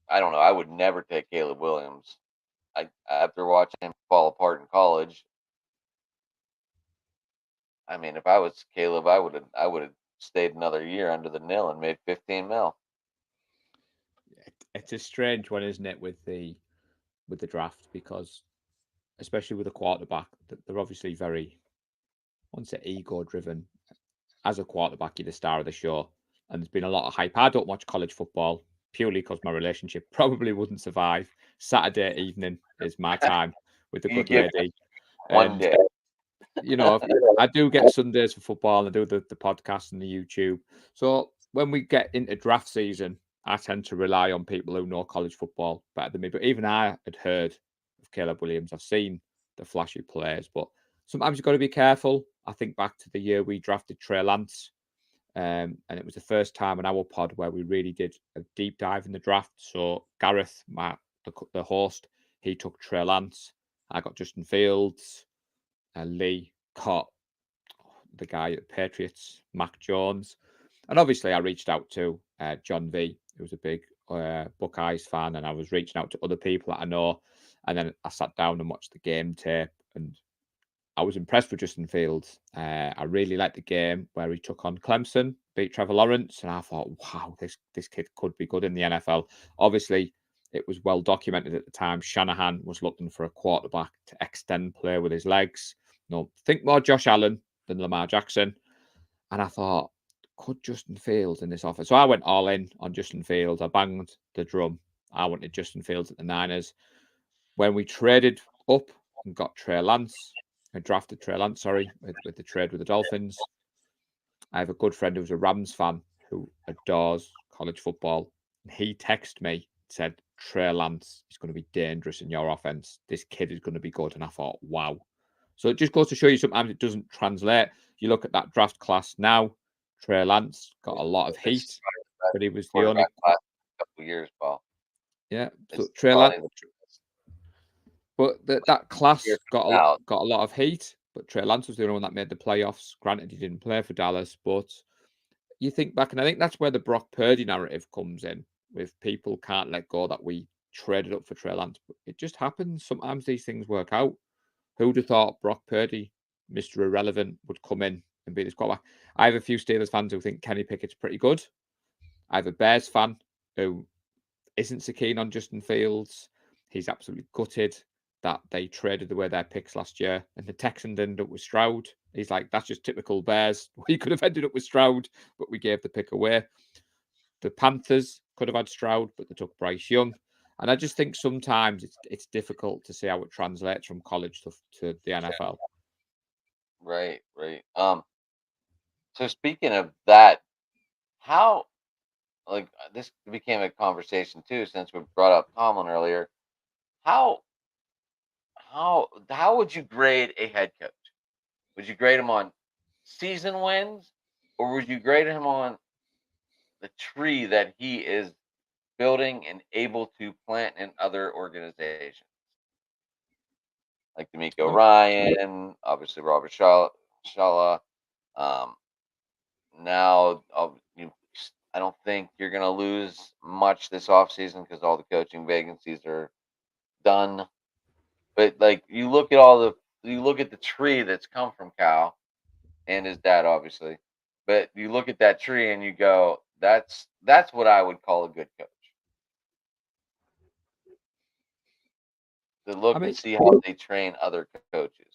I don't know. I would never take Caleb Williams. After watching him fall apart in college. I mean, if I was Caleb, I would have stayed another year under the nil and made 15 mil. It's a strange one, isn't it, with the draft, because especially with a quarterback, they're obviously very, I won't say ego driven. As a quarterback, you're the star of the show, and there's been a lot of hype. I don't watch college football purely because my relationship probably wouldn't survive. Saturday evening is my time with the You good give lady. one And day. you know, I do get Sundays for football. I do the podcast and the YouTube. So when we get into draft season, I tend to rely on people who know college football better than me. But even I had heard of Caleb Williams. I've seen the flashy players, but sometimes you've got to be careful. I think back to the year we drafted Trey Lance, and it was the first time in our pod where we really did a deep dive in the draft. So Gareth, the host, he took Trey Lance. I got Justin Fields. Lee got the guy at the Patriots, Mac Jones. And obviously, I reached out to John V, who was a big Buckeyes fan, and I was reaching out to other people that I know. And then I sat down and watched the game tape, and I was impressed with Justin Fields. I really liked the game where he took on Clemson, beat Trevor Lawrence, and I thought, wow, this kid could be good in the NFL. Obviously, it was well documented at the time. Shanahan was looking for a quarterback to extend play with his legs. No, think more Josh Allen than Lamar Jackson. And I thought, could Justin Fields in this offer? So I went all in on Justin Fields. I banged the drum. I wanted Justin Fields at the Niners. When we traded up and got Trey Lance, I drafted Trey Lance, sorry, with the trade with the Dolphins. I have a good friend who's a Rams fan who adores college football. He texted me, said, Trey Lance is going to be dangerous in your offense. This kid is going to be good. And I thought, wow. So it just goes to show you sometimes it doesn't translate. You look at that draft class now, Trey Lance got a lot of heat, but he was the only. Class a couple years, Paul. Yeah, so It's Trey Lance. probably But that class Years got out. a lot of heat. But Trey Lance was the only one that made the playoffs. Granted, he didn't play for Dallas, but you think back, and I think that's where the Brock Purdy narrative comes in. With people can't let go that we traded up for Trey Lance. But it just happens. Sometimes these things work out. Who'd have thought Brock Purdy, Mr. Irrelevant, would come in and be this quarterback? I have a few Steelers fans who think Kenny Pickett's pretty good. I have a Bears fan who isn't so keen on Justin Fields. He's absolutely gutted that they traded away their picks last year and the Texans ended up with Stroud. He's like, that's just typical Bears. We could have ended up with Stroud, but we gave the pick away. The Panthers could have had Stroud, but they took Bryce Young. And I just think sometimes it's difficult to see how it translates from college to the NFL. Right, right. So speaking of that, how this became a conversation too, since we brought up Tomlin earlier. How how would you grade a head coach? Would you grade him on season wins, or would you grade him on the tree that he is building and able to plant in other organizations? Like D'Amico Oh, Ryan, obviously Robert Shala. Um, now, I don't think you're going to lose much this offseason because all the coaching vacancies are done. But like you look at the tree that's come from Cal and his dad, obviously. But you look at that tree and you go, that's what I would call a good coach. To I look and mean, see how they train other coaches.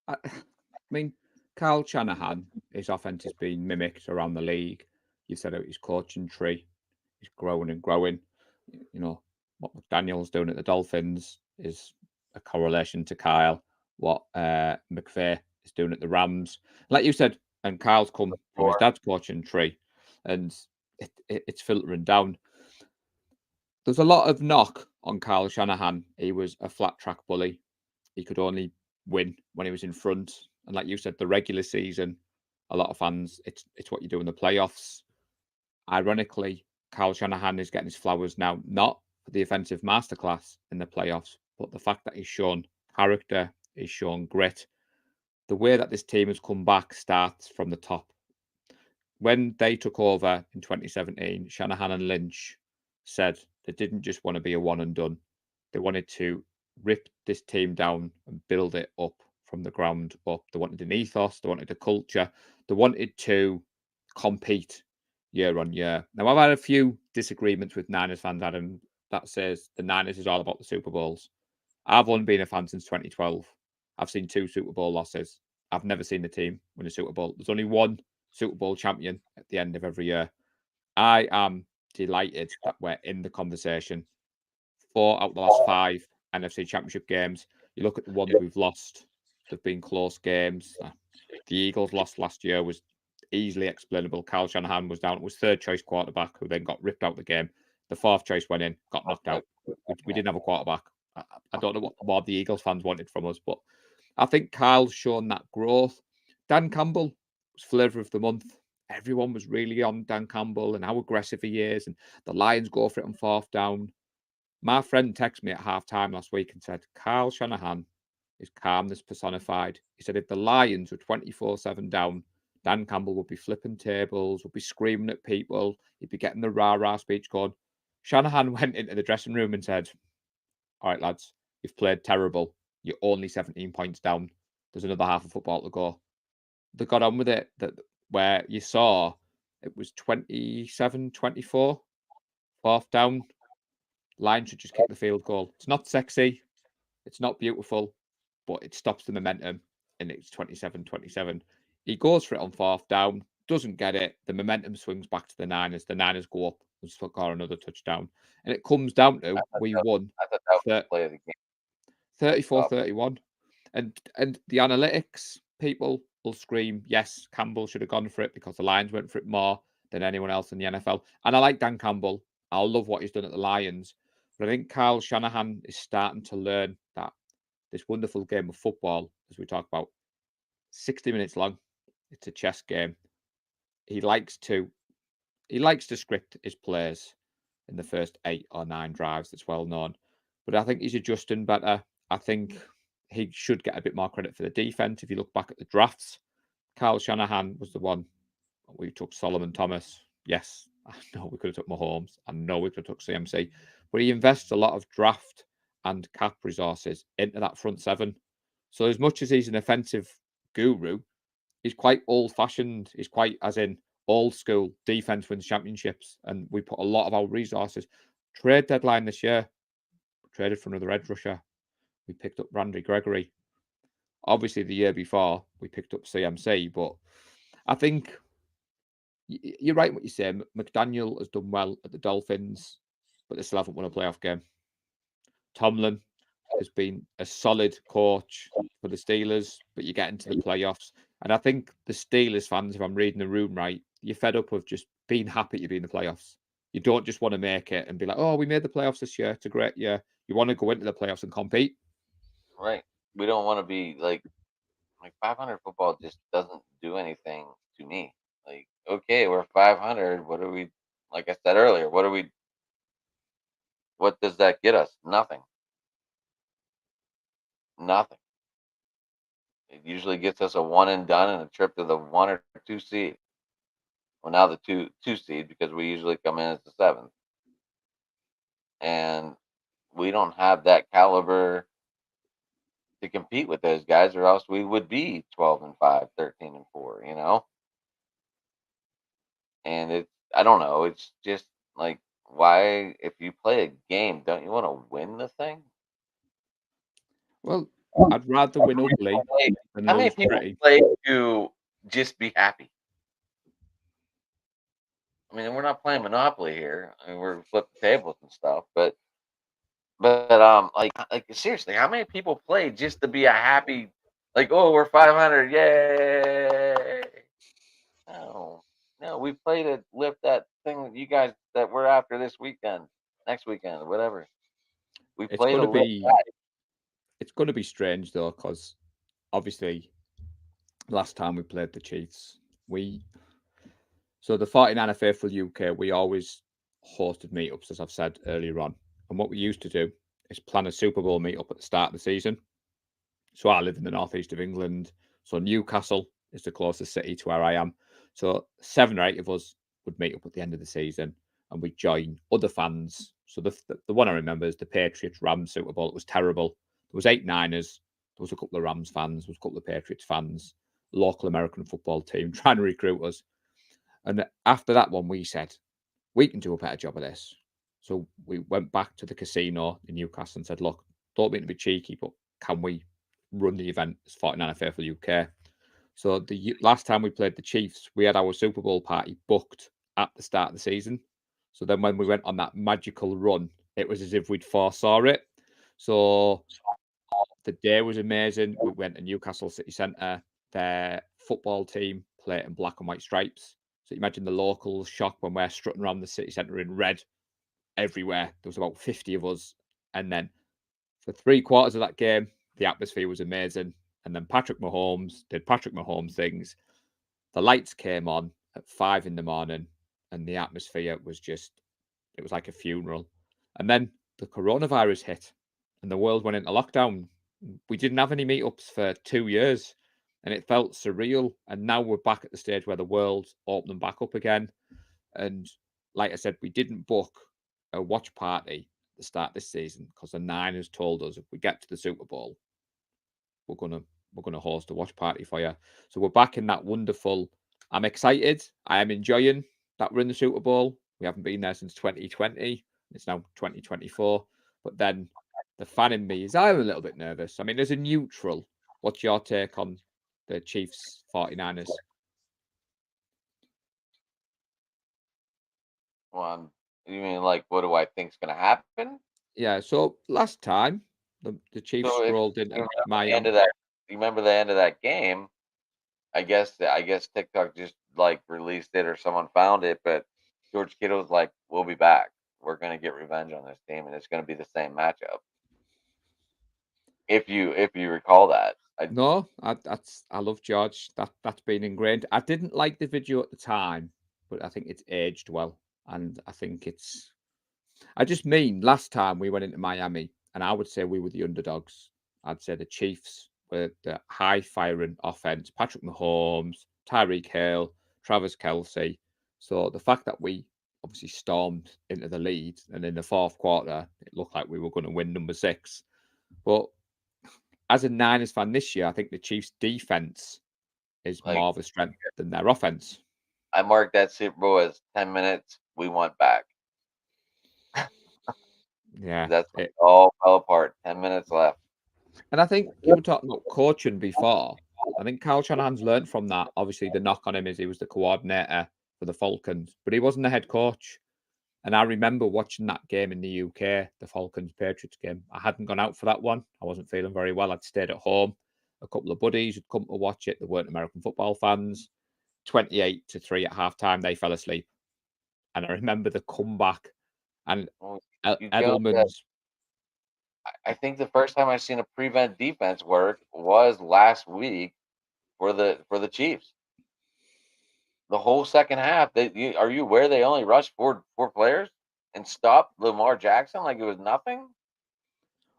I mean, Kyle Shanahan, his offense has been mimicked around the league. You said it, his coaching tree is growing and growing. You know, what McDaniel's doing at the Dolphins is a correlation to Kyle. What McVay is doing at the Rams. Like you said, and Kyle's come from his Or dad's coaching tree, and it's filtering down. There's a lot of knock on Kyle Shanahan. He was a flat track bully. He could only win when he was in front. And like you said, the regular season, a lot of fans, it's what you do in the playoffs. Ironically, Kyle Shanahan is getting his flowers now, not for the offensive masterclass in the playoffs, but the fact that he's shown character, he's shown grit. The way that this team has come back starts from the top. When they took over in 2017, Shanahan and Lynch said they didn't just want to be a one and done. They wanted to rip this team down and build it up from the ground up. They wanted an ethos, they wanted a culture, they wanted to compete year on year. Now, I've had a few disagreements with Niners fans, Adam, that says the Niners is all about the Super Bowls. I've only been a fan since 2012. I've seen 2 Super Bowl losses. I've never seen the team win a Super Bowl. There's only one Super Bowl champion at the end of every year. I am delighted that we're in the conversation. 4 out of the last 5 NFC Championship games. You look at the ones we've lost, they've been close games. The Eagles lost last year was easily explainable. Kyle Shanahan was down. It was third choice quarterback who then got ripped out of the game. The fourth choice went in, got knocked out. We didn't have a quarterback. I don't know what more the Eagles fans wanted from us, but I think Kyle's shown that growth. Dan Campbell was flavour of the month. Everyone was really on Dan Campbell and how aggressive he is, and the Lions go for it on 4th down. My friend texted me at half time last week and said, Kyle Shanahan is calmness personified. He said, if the Lions were 24/7 down, Dan Campbell would be flipping tables, would be screaming at people, he'd be getting the rah-rah speech going. Shanahan went into the dressing room and said, all right, lads, you've played terrible. You're only 17 points down. There's another half of football to go. They got on with it, that where you saw it was 27-24, 4th down. Lions should just kick the field goal. It's not sexy, it's not beautiful, but it stops the momentum, and it's 27-27. He goes for it on 4th down, doesn't get it. The momentum swings back to the Niners. The Niners go up and score another touchdown. And it comes down to we won I thought that was the play of the game. 34-31. And the analytics people will scream, yes, Campbell should have gone for it because the Lions went for it more than anyone else in the NFL. And I like Dan Campbell. I love what he's done at the Lions. But I think Kyle Shanahan is starting to learn that this wonderful game of football, as we talk about, 60 minutes long. It's a chess game. He likes to script his plays in the first 8 or 9 drives. That's well known. But I think he's adjusting better. I think he should get a bit more credit for the defense. If you look back at the drafts, Kyle Shanahan was the one. We took Solomon Thomas. Yes, I know we could have took Mahomes. I know we could have took CMC. But he invests a lot of draft and cap resources into that front 7. So as much as he's an offensive guru, he's quite old-fashioned. He's quite, as in, old school defense wins championships, and we put a lot of our resources. Trade deadline this year, traded for another edge rusher. We picked up Randy Gregory. Obviously, the year before we picked up CMC, but I think you're right what you say. McDaniel has done well at the Dolphins, but they still haven't won a playoff game. Tomlin has been a solid coach for the Steelers, but you get into the playoffs. And I think the Steelers fans, if I'm reading the room right, you're fed up of just being happy to be in the playoffs. You don't just want to make it and be like, oh, we made the playoffs this year. It's a great year. You want to go into the playoffs and compete. Right. We don't want to be like 500 football just doesn't do anything to me. Like, okay, we're 500. What are we? Like I said earlier, what are we? What does that get us? Nothing. Nothing. It usually gets us a one and done and a trip to the 1 or 2 seed. Well, now the two seed because we usually come in as the 7th, and we don't have that caliber to compete with those guys, or else we would be 12-5, 13-4. And I don't know. It's just like, why, if you play a game, don't you want to win the thing? Well, I'd rather win ugly than How many lose people pretty. play to just be happy? I mean, we're not playing Monopoly here. I mean, we're flipping tables and stuff, but like seriously, how many people play just to be a happy, like, oh, we're 500, yay? No, no, we play to lift that thing that you guys that we're after this weekend, next weekend, whatever. We It's play going to to lift be that. it's going to be strange though, because obviously last time we played the Chiefs, so the 49er Faithful UK, we always hosted meetups, as I've said earlier on. And what we used to do is plan a Super Bowl meetup at the start of the season. So I live in the northeast of England. So Newcastle is the closest city to where I am. So 7 or 8 of us would meet up at the end of the season and we'd join other fans. So the one I remember is the Patriots Rams Super Bowl. It was terrible. There was 8 Niners. There was a couple of Rams fans. There was a couple of Patriots fans. Local American football team trying to recruit us. And after that one, we said, we can do a better job of this. So we went back to the casino in Newcastle and said, look, don't mean to be cheeky, but can we run the event as 49er Faithful UK? So the last time we played the Chiefs, we had our Super Bowl party booked at the start of the season. So then when we went on that magical run, it was as if we'd foresaw it. So the day was amazing. We went to Newcastle City Centre. Their football team play in black and white stripes. So imagine the local shock when we're strutting around the city centre in red everywhere. There was about 50 of us. And then for 3/4 of that game, the atmosphere was amazing. And then Patrick Mahomes did Patrick Mahomes things. The lights came on at 5 in the morning, and the atmosphere was it was like a funeral. And then the coronavirus hit, and the world went into lockdown. We didn't have any meetups for 2 years, and it felt surreal. And now we're back at the stage where the world's opening back up again. And like I said, we didn't book a watch party at the start of this season because the Niners told us if we get to the Super Bowl, we're gonna host a watch party for you. So we're back in that wonderful. I'm excited. I am enjoying that we're in the Super Bowl. We haven't been there since 2020. It's now 2024. But then the fan in me is I'm a little bit nervous. I mean, as a neutral, what's your take on the Chiefs 49ers? Well, you mean like, what do I think's going to happen? Yeah, so last time the Chiefs So if strolled you into remember the end Miami. of that, you remember the end of that game. I guess TikTok just like released it or someone found it, but George Kittle was like, "We'll be back. We're gonna get revenge on this team, and it's gonna be the same matchup." If you recall that, No, I love George. That's been ingrained. I didn't like the video at the time, but I think it's aged well, and I think it's. I just mean last time we went into Miami, and I would say we were the underdogs. I'd say the Chiefs were the high firing offense. Patrick Mahomes, Tyreek Hill, Travis Kelsey. So the fact that we obviously stormed into the lead, and in the 4th quarter, it looked like we were going to win number 6, but as a Niners fan this year, I think the Chiefs' defense is like more of a strength than their offense. I marked that Super Bowl as 10 minutes. We went back. Yeah. That's when it all fell apart. 10 minutes left. And I think you were talking about coaching before. I think Kyle Shanahan's learned from that. Obviously, the knock on him is he was the coordinator for the Falcons, but he wasn't the head coach. And I remember watching that game in the UK, the Falcons Patriots game. I hadn't gone out for that one. I wasn't feeling very well. I'd stayed at home. A couple of buddies had come to watch it. They weren't American football fans. 28-3 at halftime, they fell asleep. And I remember the comeback and Well, you go to Edelman's. I think the first time I seen a prevent defense work was last week for the Chiefs. The whole second half, are you aware they only rushed four players and stopped Lamar Jackson like it was nothing?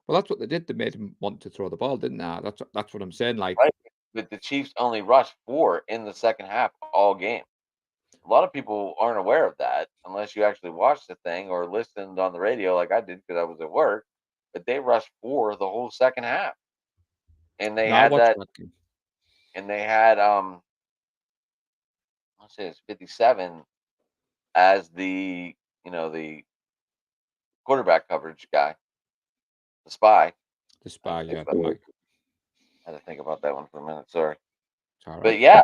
Well, that's what they did. They made him want to throw the ball, didn't they? That's what I'm saying. Like, Right. But the Chiefs only rushed four in the second half all game. A lot of people aren't aware of that unless you actually watched the thing or listened on the radio like I did because I was at work. But they rushed four the whole second half, and they no, I had watched that, that game. and they had let's say it's 57 as the quarterback coverage guy, the spy. The I had spy, to think yeah, about, Mike. I had to think about that one for a minute. Sorry, It's all but right. yeah.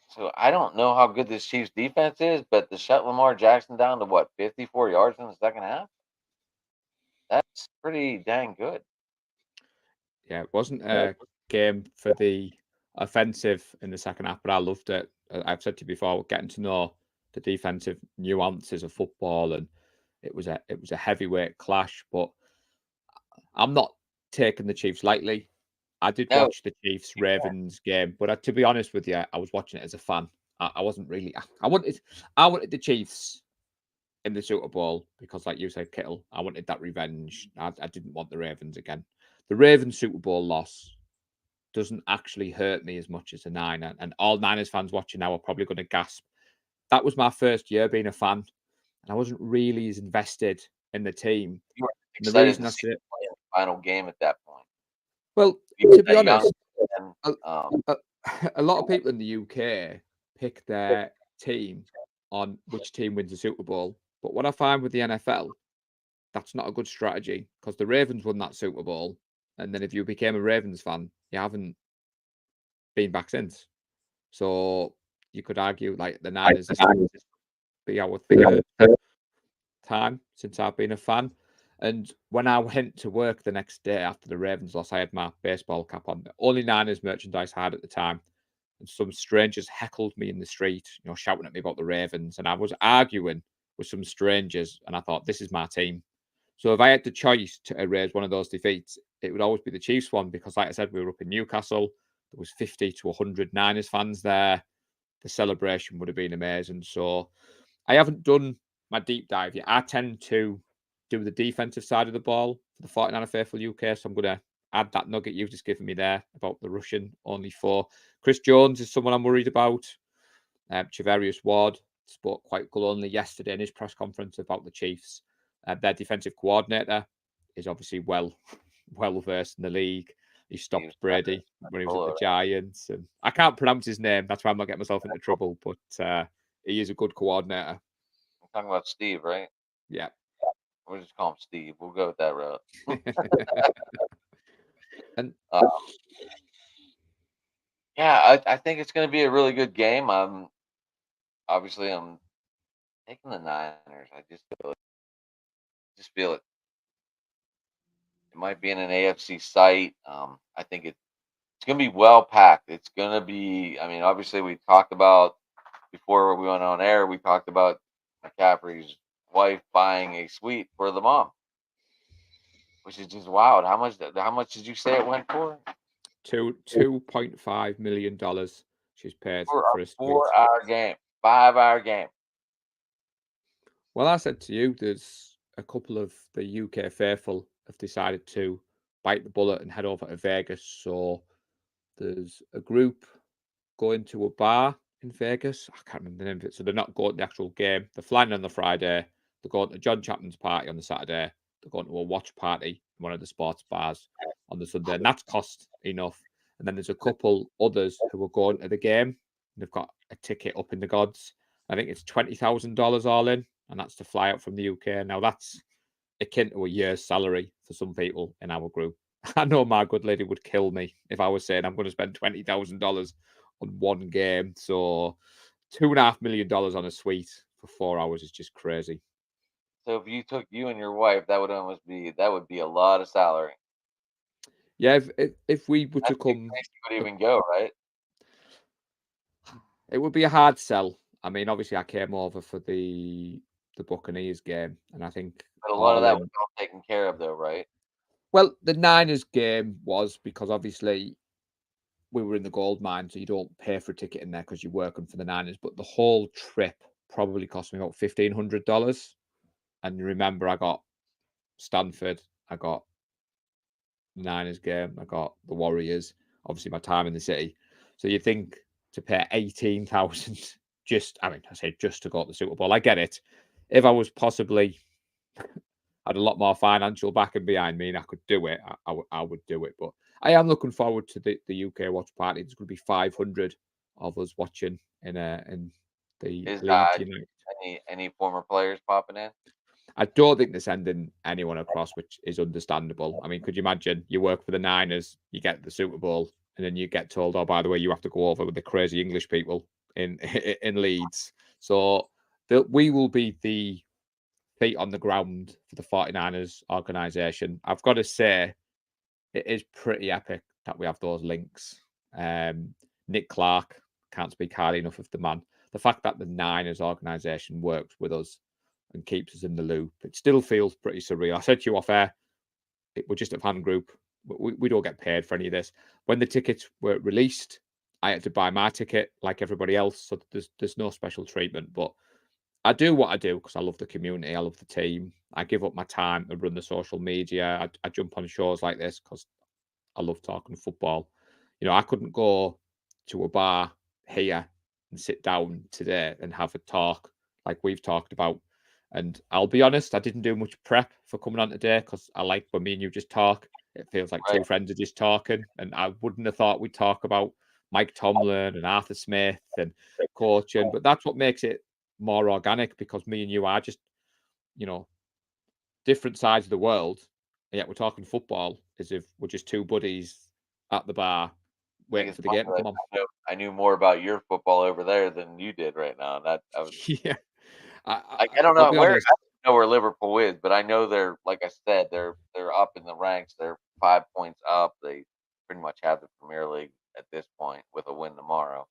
So I don't know how good this Chiefs defense is, but to shut Lamar Jackson down to what 54 yards in the second half, that's pretty dang good. Yeah, it wasn't a game for the offensive in the second half, but I loved it. I've said to you before, getting to know the defensive nuances of football, and it was a heavyweight clash. But I'm not taking the Chiefs lightly. I did No, watch the Chiefs Ravens game, but to be honest with you, I was watching it as a fan. I wasn't really. I wanted the Chiefs in the Super Bowl because, like you said, Kittle, I wanted that revenge. I didn't want the Ravens again. The Ravens Super Bowl loss doesn't actually hurt me as much as a Niner. And all Niners fans watching now are probably going to gasp. That was my first year being a fan, and I wasn't really as invested in the team. you were And the excited reason to I see say, him play in the final game at that point. well, You were to be that young, honest, and a, a, a lot of people in the UK pick their team on which team wins the Super Bowl. But what I find with the NFL, that's not a good strategy because the Ravens won that Super Bowl. And then if you became a Ravens fan, you haven't been back since. So you could argue like the Niners, this will be our third time since I've been a fan. And when I went to work the next day after the Ravens loss, I had my baseball cap on. The only Niners merchandise I had at the time. And some strangers heckled me in the street, shouting at me about the Ravens. And I was arguing with some strangers, and I thought, this is my team. So if I had the choice to erase one of those defeats, it would always be the Chiefs one because, like I said, we were up in Newcastle. There was 50 to 100 Niners fans there. The celebration would have been amazing. So I haven't done my deep dive yet. I tend to do the defensive side of the ball for the 49er Faithful UK. So I'm going to add that nugget you've just given me there about the Russian only four. Chris Jones is someone I'm worried about. Javarius Ward spoke quite glowingly yesterday in his press conference about the Chiefs. Their defensive coordinator is obviously well versed in the league. He stopped Brady when he was at the Giants, and I can't pronounce his name. That's why I'm not getting myself into trouble. But he is a good coordinator. I'm talking about Steve, right? Yeah. We'll just call him Steve. We'll go with that route. And yeah, I think it's going to be a really good game. I'm taking the Niners. I just feel it. Just feel it. It might be in an AFC site. I think it's going to be well packed. It's going to be. I mean, obviously, we talked about before we went on air. We talked about McCaffrey's wife buying a suite for the mom, which is just wild. How much did you say it went for? $2.5 million she's paid For for a a suite. 4-hour game, 5-hour game. Well, I said to you, there's a couple of the UK faithful have decided to bite the bullet and head over to Vegas. So there's a group going to a bar in Vegas. I can't remember the name of it. So they're not going to the actual game. They're flying on the Friday. They're going to John Chapman's party on the Saturday. They're going to a watch party in one of the sports bars on the Sunday. And that's cost enough. And then there's a couple others who are going to the game. They've got a ticket up in the gods. I think it's $20,000 all in, and that's to fly out from the UK. Now that's akin to a year's salary for some people in our group. I know my good lady would kill me if I was saying I'm going to spend $20,000 on one game. So $2.5 million on a suite for 4 hours is just crazy. So if you took you and your wife, that would be a lot of salary. Yeah, if we were I to don't think come, Tracy would even go, right? it would be a hard sell. I mean, obviously, I came over for the Buccaneers game, and I think But a lot of all that was in. all taken care of, though, right? Well, the Niners game was because obviously we were in the gold mine, so you don't pay for a ticket in there because you're working for the Niners. But the whole trip probably cost me about $1,500. And remember, I got Stanford, I got Niners game, I got the Warriors, obviously my time in the city. So you think to pay 18,000 just, I mean, I say just to go to the Super Bowl. I get it. If I was possibly had a lot more financial backing behind me and I could do it, I would do it. But I am looking forward to the UK watch party. There's going to be 500 of us watching in the Is Leeds United. any former players popping in? I don't think they're sending anyone across, which is understandable. I mean, could you imagine you work for the Niners, you get the Super Bowl, and then you get told, "Oh, by the way, you have to go over with the crazy English people in in Leeds." So we will be the feet on the ground for the 49ers organization. I've got to say, it is pretty epic that we have those links. Nick Clark, can't speak highly enough of the man. The fact that the Niners organization works with us and keeps us in the loop, it still feels pretty surreal. I said to you off air, we're just a fan group. We don't get paid for any of this. When the tickets were released, I had to buy my ticket like everybody else. So there's no special treatment. But I do what I do because I love the community. I love the team. I give up my time to run the social media. I jump on shows like this because I love talking football. You know, I couldn't go to a bar here and sit down today and have a talk like we've talked about. And I'll be honest, I didn't do much prep for coming on today because I like when me and you just talk. It feels like Right. two friends are just talking. And I wouldn't have thought we'd talk about Mike Tomlin and Arthur Smith and coaching, but that's what makes it more organic because me and you are just, you know, different sides of the world. And yet we're talking football as if we're just two buddies at the bar I think waiting it's for the funny game to that come on. I knew more about your football over there than you did right now. That I was Yeah. I don't I'll know be where honest. Liverpool is, but I know they're like I said, they're up in the ranks. They're 5 points up. They pretty much have the Premier League at this point with a win tomorrow.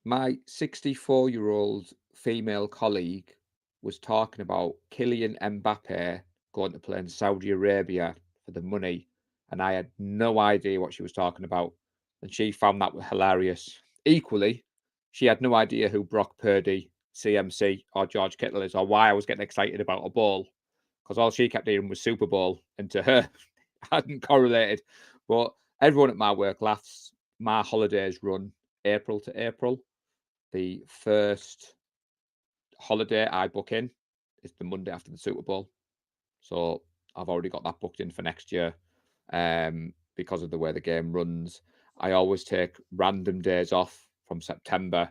My 64-year-old female colleague was talking about Kylian Mbappe going to play in Saudi Arabia for the money, and I had no idea what she was talking about, and she found that hilarious. Equally, she had no idea who Brock Purdy, CMC, or George Kittle is, or why I was getting excited about a ball, because all she kept hearing was Super Bowl, and to her, hadn't correlated. But everyone at my work laughs. My holidays run April to April. The first holiday I book in is the Monday after the Super Bowl. So I've already got that booked in for next year because of the way the game runs. I always take random days off from September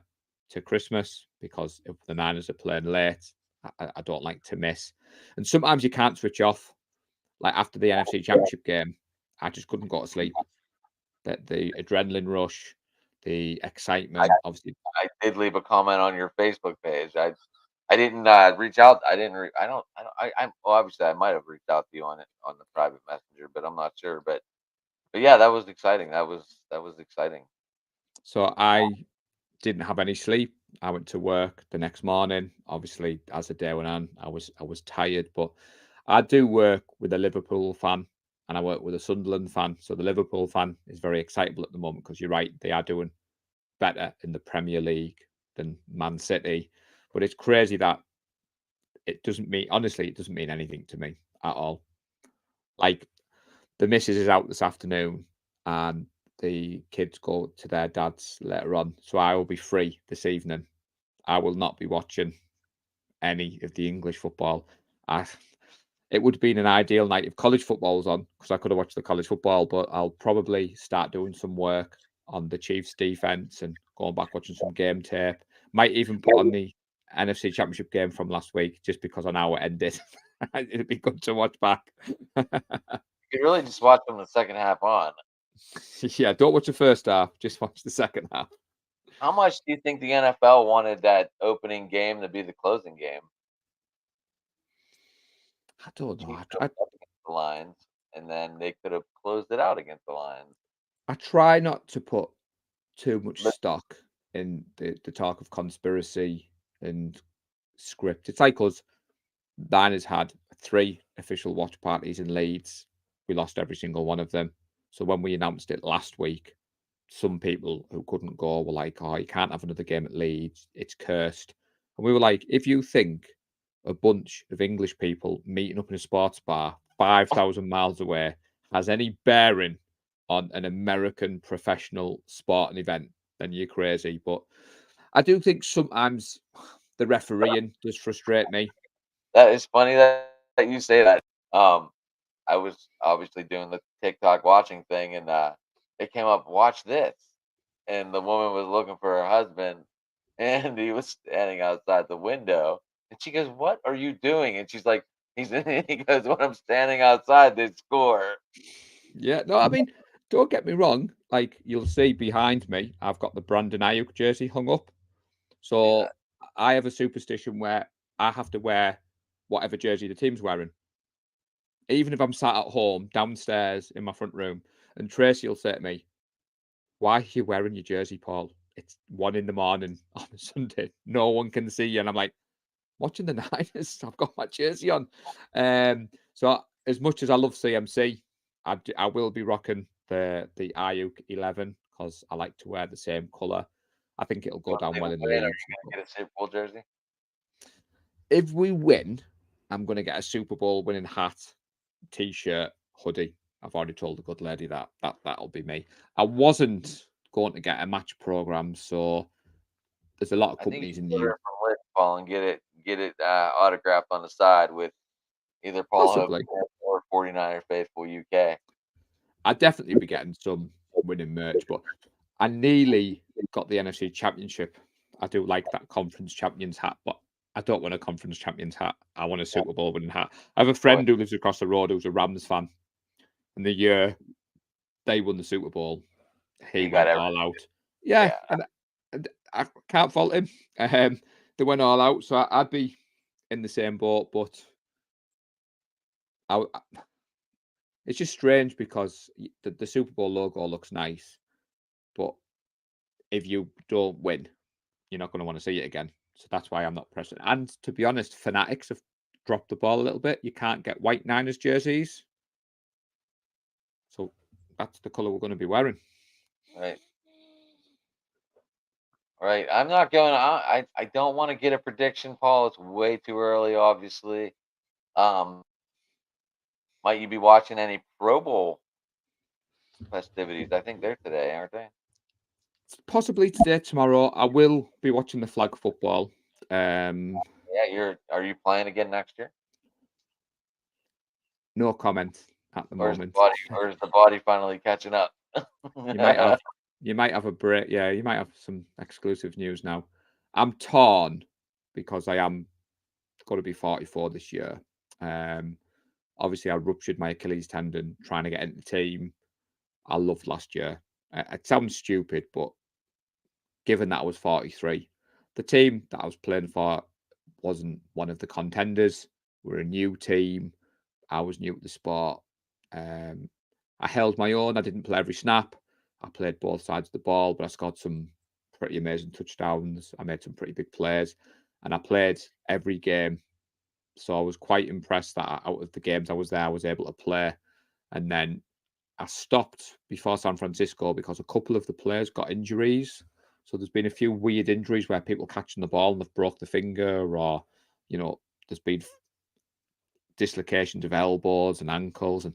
to Christmas because if the Niners are playing late, I don't like to miss. And sometimes you can't switch off. Like after the NFC Championship game, I just couldn't go to sleep. The adrenaline rush, the I excitement, obviously. I did leave a comment on your Facebook page. I didn't reach out. I didn't. I don't. I'm well, obviously I might have reached out to you on it on the private messenger, but I'm not sure. But yeah, that was exciting. That was exciting. So I didn't have any sleep. I went to work the next morning. Obviously, as the day went on, I was tired, but I do work with a Liverpool fan and I work with a Sunderland fan. So the Liverpool fan is very excitable at the moment because you're right, they are doing better in the Premier League than Man City. But it's crazy that it doesn't mean honestly, it doesn't mean anything to me at all. Like the missus is out this afternoon and the kids go to their dad's later on. So I will be free this evening. I will not be watching any of the English football. I, it would have been an ideal night if college football was on because I could have watched the college football, but I'll probably start doing some work on the Chiefs defense and going back watching some game tape. Might even put on the NFC Championship game from last week just because on how it ended. It'd be good to watch back. You could really just watch them the second half on. Yeah, don't watch the first half, just watch the second half. How much do you think the NFL wanted that opening game to be the closing game? I don't know. Chiefs opened up against the Lions, and then they could have closed it out against the Lions. I try not to put too much But stock in the talk of conspiracy and script. It's like us. Niners had 3 official watch parties in Leeds. We lost every single one of them. So when we announced it last week, some people who couldn't go were like, "Oh, you can't have another game at Leeds. It's cursed." And we were like, if you think a bunch of English people meeting up in a sports bar 5,000 miles away has any bearing on an American professional sporting event, then you're crazy. But I do think sometimes the refereeing does frustrate me. that is funny that you say that. I was obviously doing the TikTok watching thing, and it came up, "Watch this," and the woman was looking for her husband, and he was standing outside the window, and she goes, "What are you doing?" And she's like, "He's," he goes, "When I'm standing outside, they score." Yeah, no, I mean, don't get me wrong. Like you'll see behind me, I've got the Brandon Ayuk jersey hung up. See So that? I have a superstition where I have to wear whatever jersey the team's wearing. Even if I'm sat at home downstairs in my front room, and Tracy will say to me, "Why are you wearing your jersey, Paul? It's 1 in the morning on a Sunday. No one can see you." And I'm like, watching the Niners. I've got my jersey on. So as much as I love CMC, I will be rocking the Ayuk 11 because I like to wear the same color. I think it'll You go wanna down see well them in win, or are Leeds. you gonna get a Super Bowl jersey? If we win, I'm going to get a Super Bowl winning hat, t-shirt, hoodie. I've already told the good lady that'll be me. I wasn't going to get a match program, so there's a lot of I think you companies should in the order it from Lick, Paul, and get it autographed on the side with either Paul Hogan possibly. or 49er Faithful UK. I'd definitely be getting some winning merch, but I nearly got the NFC Championship. I do like that conference champions hat, but I don't want a conference champions hat. I want a Yeah, Super Bowl winning hat. I have a boy, friend who lives across the road who's a Rams fan. And the year they won the Super Bowl, he he got went every all out. Yeah, yeah. and I can't fault him. They went all out, so I'd be in the same boat. But it's just strange because the Super Bowl logo looks nice, but if you don't win, you're not going to want to see it again. So that's why I'm not pressing. And to be honest, Fanatics have dropped the ball a little bit. You can't get white Niners jerseys, so that's the color we're going to be wearing. Right. Right. I'm not going. I don't want to get a prediction, Paul. It's way too early, obviously. Um, might you be watching any Pro Bowl festivities? I think they're today, aren't they? Possibly today, tomorrow. I will be watching the flag football. Um, Yeah. Are you playing again next year, no comment at the moment. or is the body finally catching up? You might have you might have a break. Yeah, you might have some exclusive news now. I'm torn because I am going to be 44 this year. Um, Obviously, I ruptured my Achilles tendon trying to get into the team. I loved last year. It sounds stupid, but given that I was 43, the team that I was playing for wasn't one of the contenders. We're a new team. I was new at the sport. Um, I held my own. I didn't play every snap. I played both sides of the ball, but I scored some pretty amazing touchdowns. I made some pretty big plays, and I played every game. So I was quite impressed that out of the games I was there, I was able to play. And then I stopped before San Francisco because a couple of the players got injuries. So there's been a few weird injuries where people catching the ball and they've broke the finger, or there's been dislocations of elbows and ankles. And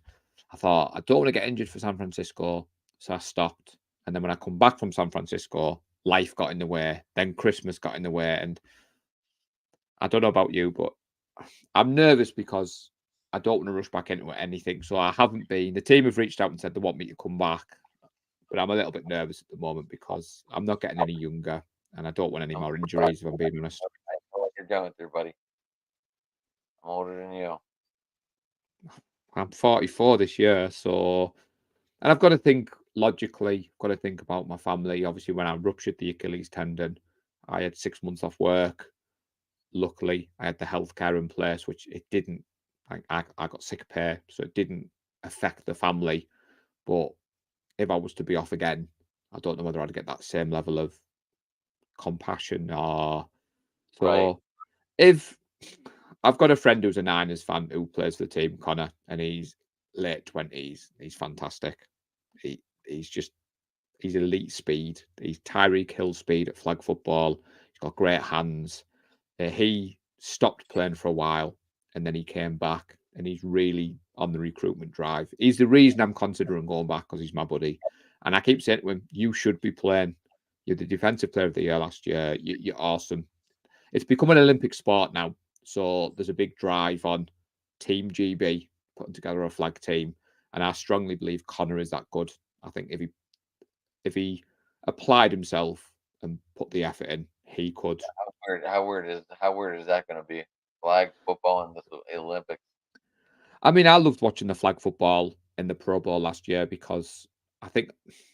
I thought I don't want to get injured for San Francisco, so I stopped. And then when I come back from San Francisco, life got in the way. Then Christmas got in the way, and I don't know about you, but I'm nervous because I don't want to rush back into anything. So I haven't been. The team have reached out and said they want me to come back, but I'm a little bit nervous at the moment because I'm not getting any younger, and I don't want any more injuries, if I'm being honest. I know what you're going through, buddy. I'm older than you. I'm 44 this year, so and I've got to think logically, got to think about my family. Obviously, when I ruptured the Achilles tendon, I had 6 months off work. Luckily, I had the healthcare in place, which it didn't. I got sick pay, so it didn't affect the family. But if I was to be off again, I don't know whether I'd get that same level of compassion or Right. so. If I've got a friend who's a Niners fan who plays for the team, Connor, and he's late 20s. He's fantastic. He's just he's elite speed. He's Tyreek Hill speed at flag football. He's got great hands. He stopped playing for a while and then he came back and he's really on the recruitment drive. He's the reason I'm considering going back because he's my buddy. And I keep saying to him, you should be playing. You're the defensive player of the year last year. You're awesome. It's become an Olympic sport now. So there's a big drive on Team GB putting together a flag team. And I strongly believe Connor is that good. I think if he applied himself and put the effort in, he could. How weird is that going to be? Flag football in the Olympics. I mean, I loved watching the flag football in the Pro Bowl last year because I think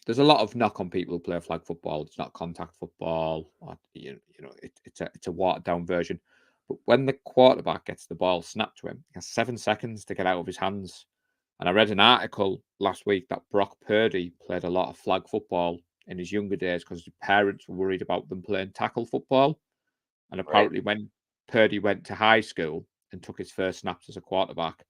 there's a lot of knock on people who play flag football. It's not contact football. Or, it's a watered down version. But when the quarterback gets the ball snapped to him, he has 7 seconds to get out of his hands. And I read an article last week that Brock Purdy played a lot of flag football in his younger days because his parents were worried about them playing tackle football. And Right. apparently, when Purdy went to high school and took his first snaps as a quarterback,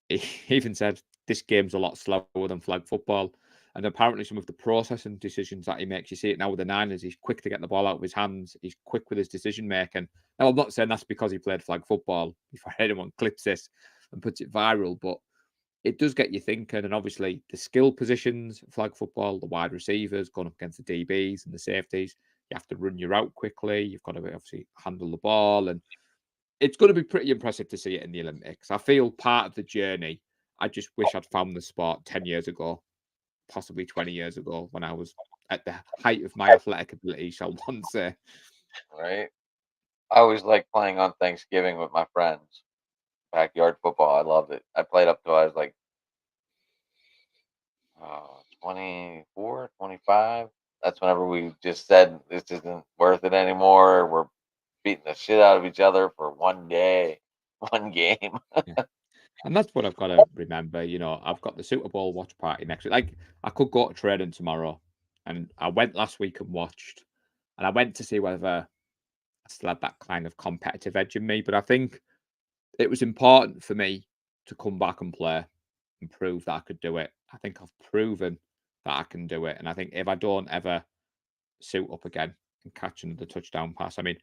he even said this game's a lot slower than flag football. And apparently, some of the processing decisions that he makes, you see it now with the Niners, he's quick to get the ball out of his hands. He's quick with his decision making. Now, I'm not saying that's because he played flag football. If anyone clips this and puts it viral, but it does get you thinking. And obviously, the skill positions, flag football, the wide receivers going up against the DBs and the safeties, you have to run your route quickly. You've got to obviously handle the ball. And it's going to be pretty impressive to see it in the Olympics. I feel part of the journey. I just wish I'd found the sport 10 years ago, possibly 20 years ago, when I was at the height of my athletic ability, shall one say. Right. I always liked playing on Thanksgiving with my friends. Backyard football. I loved it. I played up till I was like 24, 25. That's whenever we just said this isn't worth it anymore. We're beating the shit out of each other for one day, one game. Yeah. And that's what I've got to remember. I've got the Super Bowl watch party next week. Like, I could go to training tomorrow. And I went last week and watched. And I went to see whether I still had that kind of competitive edge in me. But I think it was important for me to come back and play and prove that I could do it. I think I've proven that I can do it. And I think if I don't ever suit up again and catch another touchdown pass, I mean,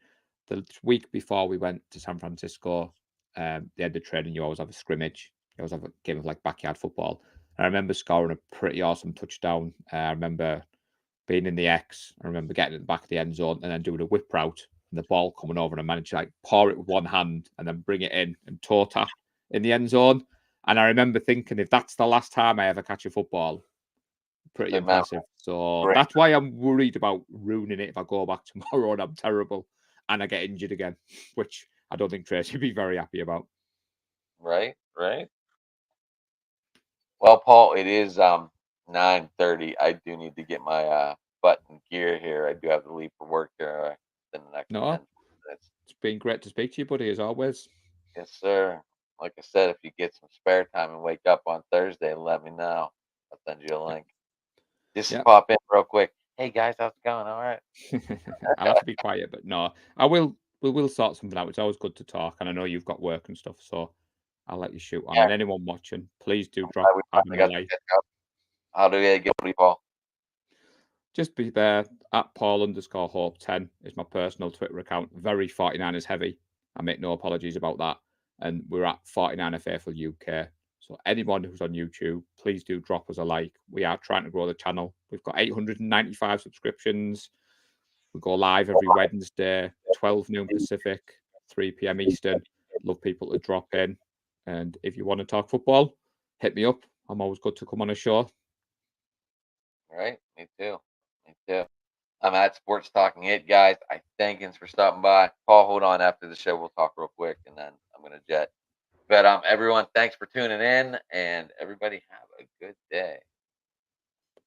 the week before we went to San Francisco, the end of training, you always have a scrimmage. You always have a game of like backyard football. And I remember scoring a pretty awesome touchdown. I remember being in the X. I remember getting at the back of the end zone and then doing a whip route and the ball coming over and I managed to like pour it with one hand and then bring it in and toe tap in the end zone. And I remember thinking, if that's the last time I ever catch a football, pretty Good memory. impressive. So Great. that's why I'm worried about ruining it if I go back tomorrow and I'm terrible and I get injured again, which I don't think Tracy would be very happy about. Right. Right. Well, Paul, it is 9:30. I do need to get my butt in gear here. I do have to leave for work here in the next No, 10 minutes. it's been great to speak to you, buddy, as always. Yes, sir. Like I said, if you get some spare time and wake up on Thursday, let me know. I'll send you a link. Just Yeah. pop in real quick. Hey guys, how's it going? All right. I'll have to be quiet, but no, I will. We will sort something out. It's always good to talk, and I know you've got work and stuff, so I'll let you shoot on. Yeah, And anyone watching, please do I'm drop glad we Adam finally a got to like. catch up. How do you get with Paul? Just be there at Paul_Hope10 is my personal Twitter account. Very 49ers heavy. I make no apologies about that. And we're at 49er Faithful UK. So anyone who's on YouTube, please do drop us a like. We are trying to grow the channel. We've got 895 subscriptions. We go live every Wednesday, 12 noon Pacific, 3 p.m. Eastern. Love people to drop in. And if you want to talk football, hit me up. I'm always good to come on a show. All right. Me too. Me too. I'm at Sports Talking It, guys. I thank you for stopping by. Paul, hold on after the show. We'll talk real quick, and then I'm gonna jet. But everyone, thanks for tuning in, and everybody have a good day.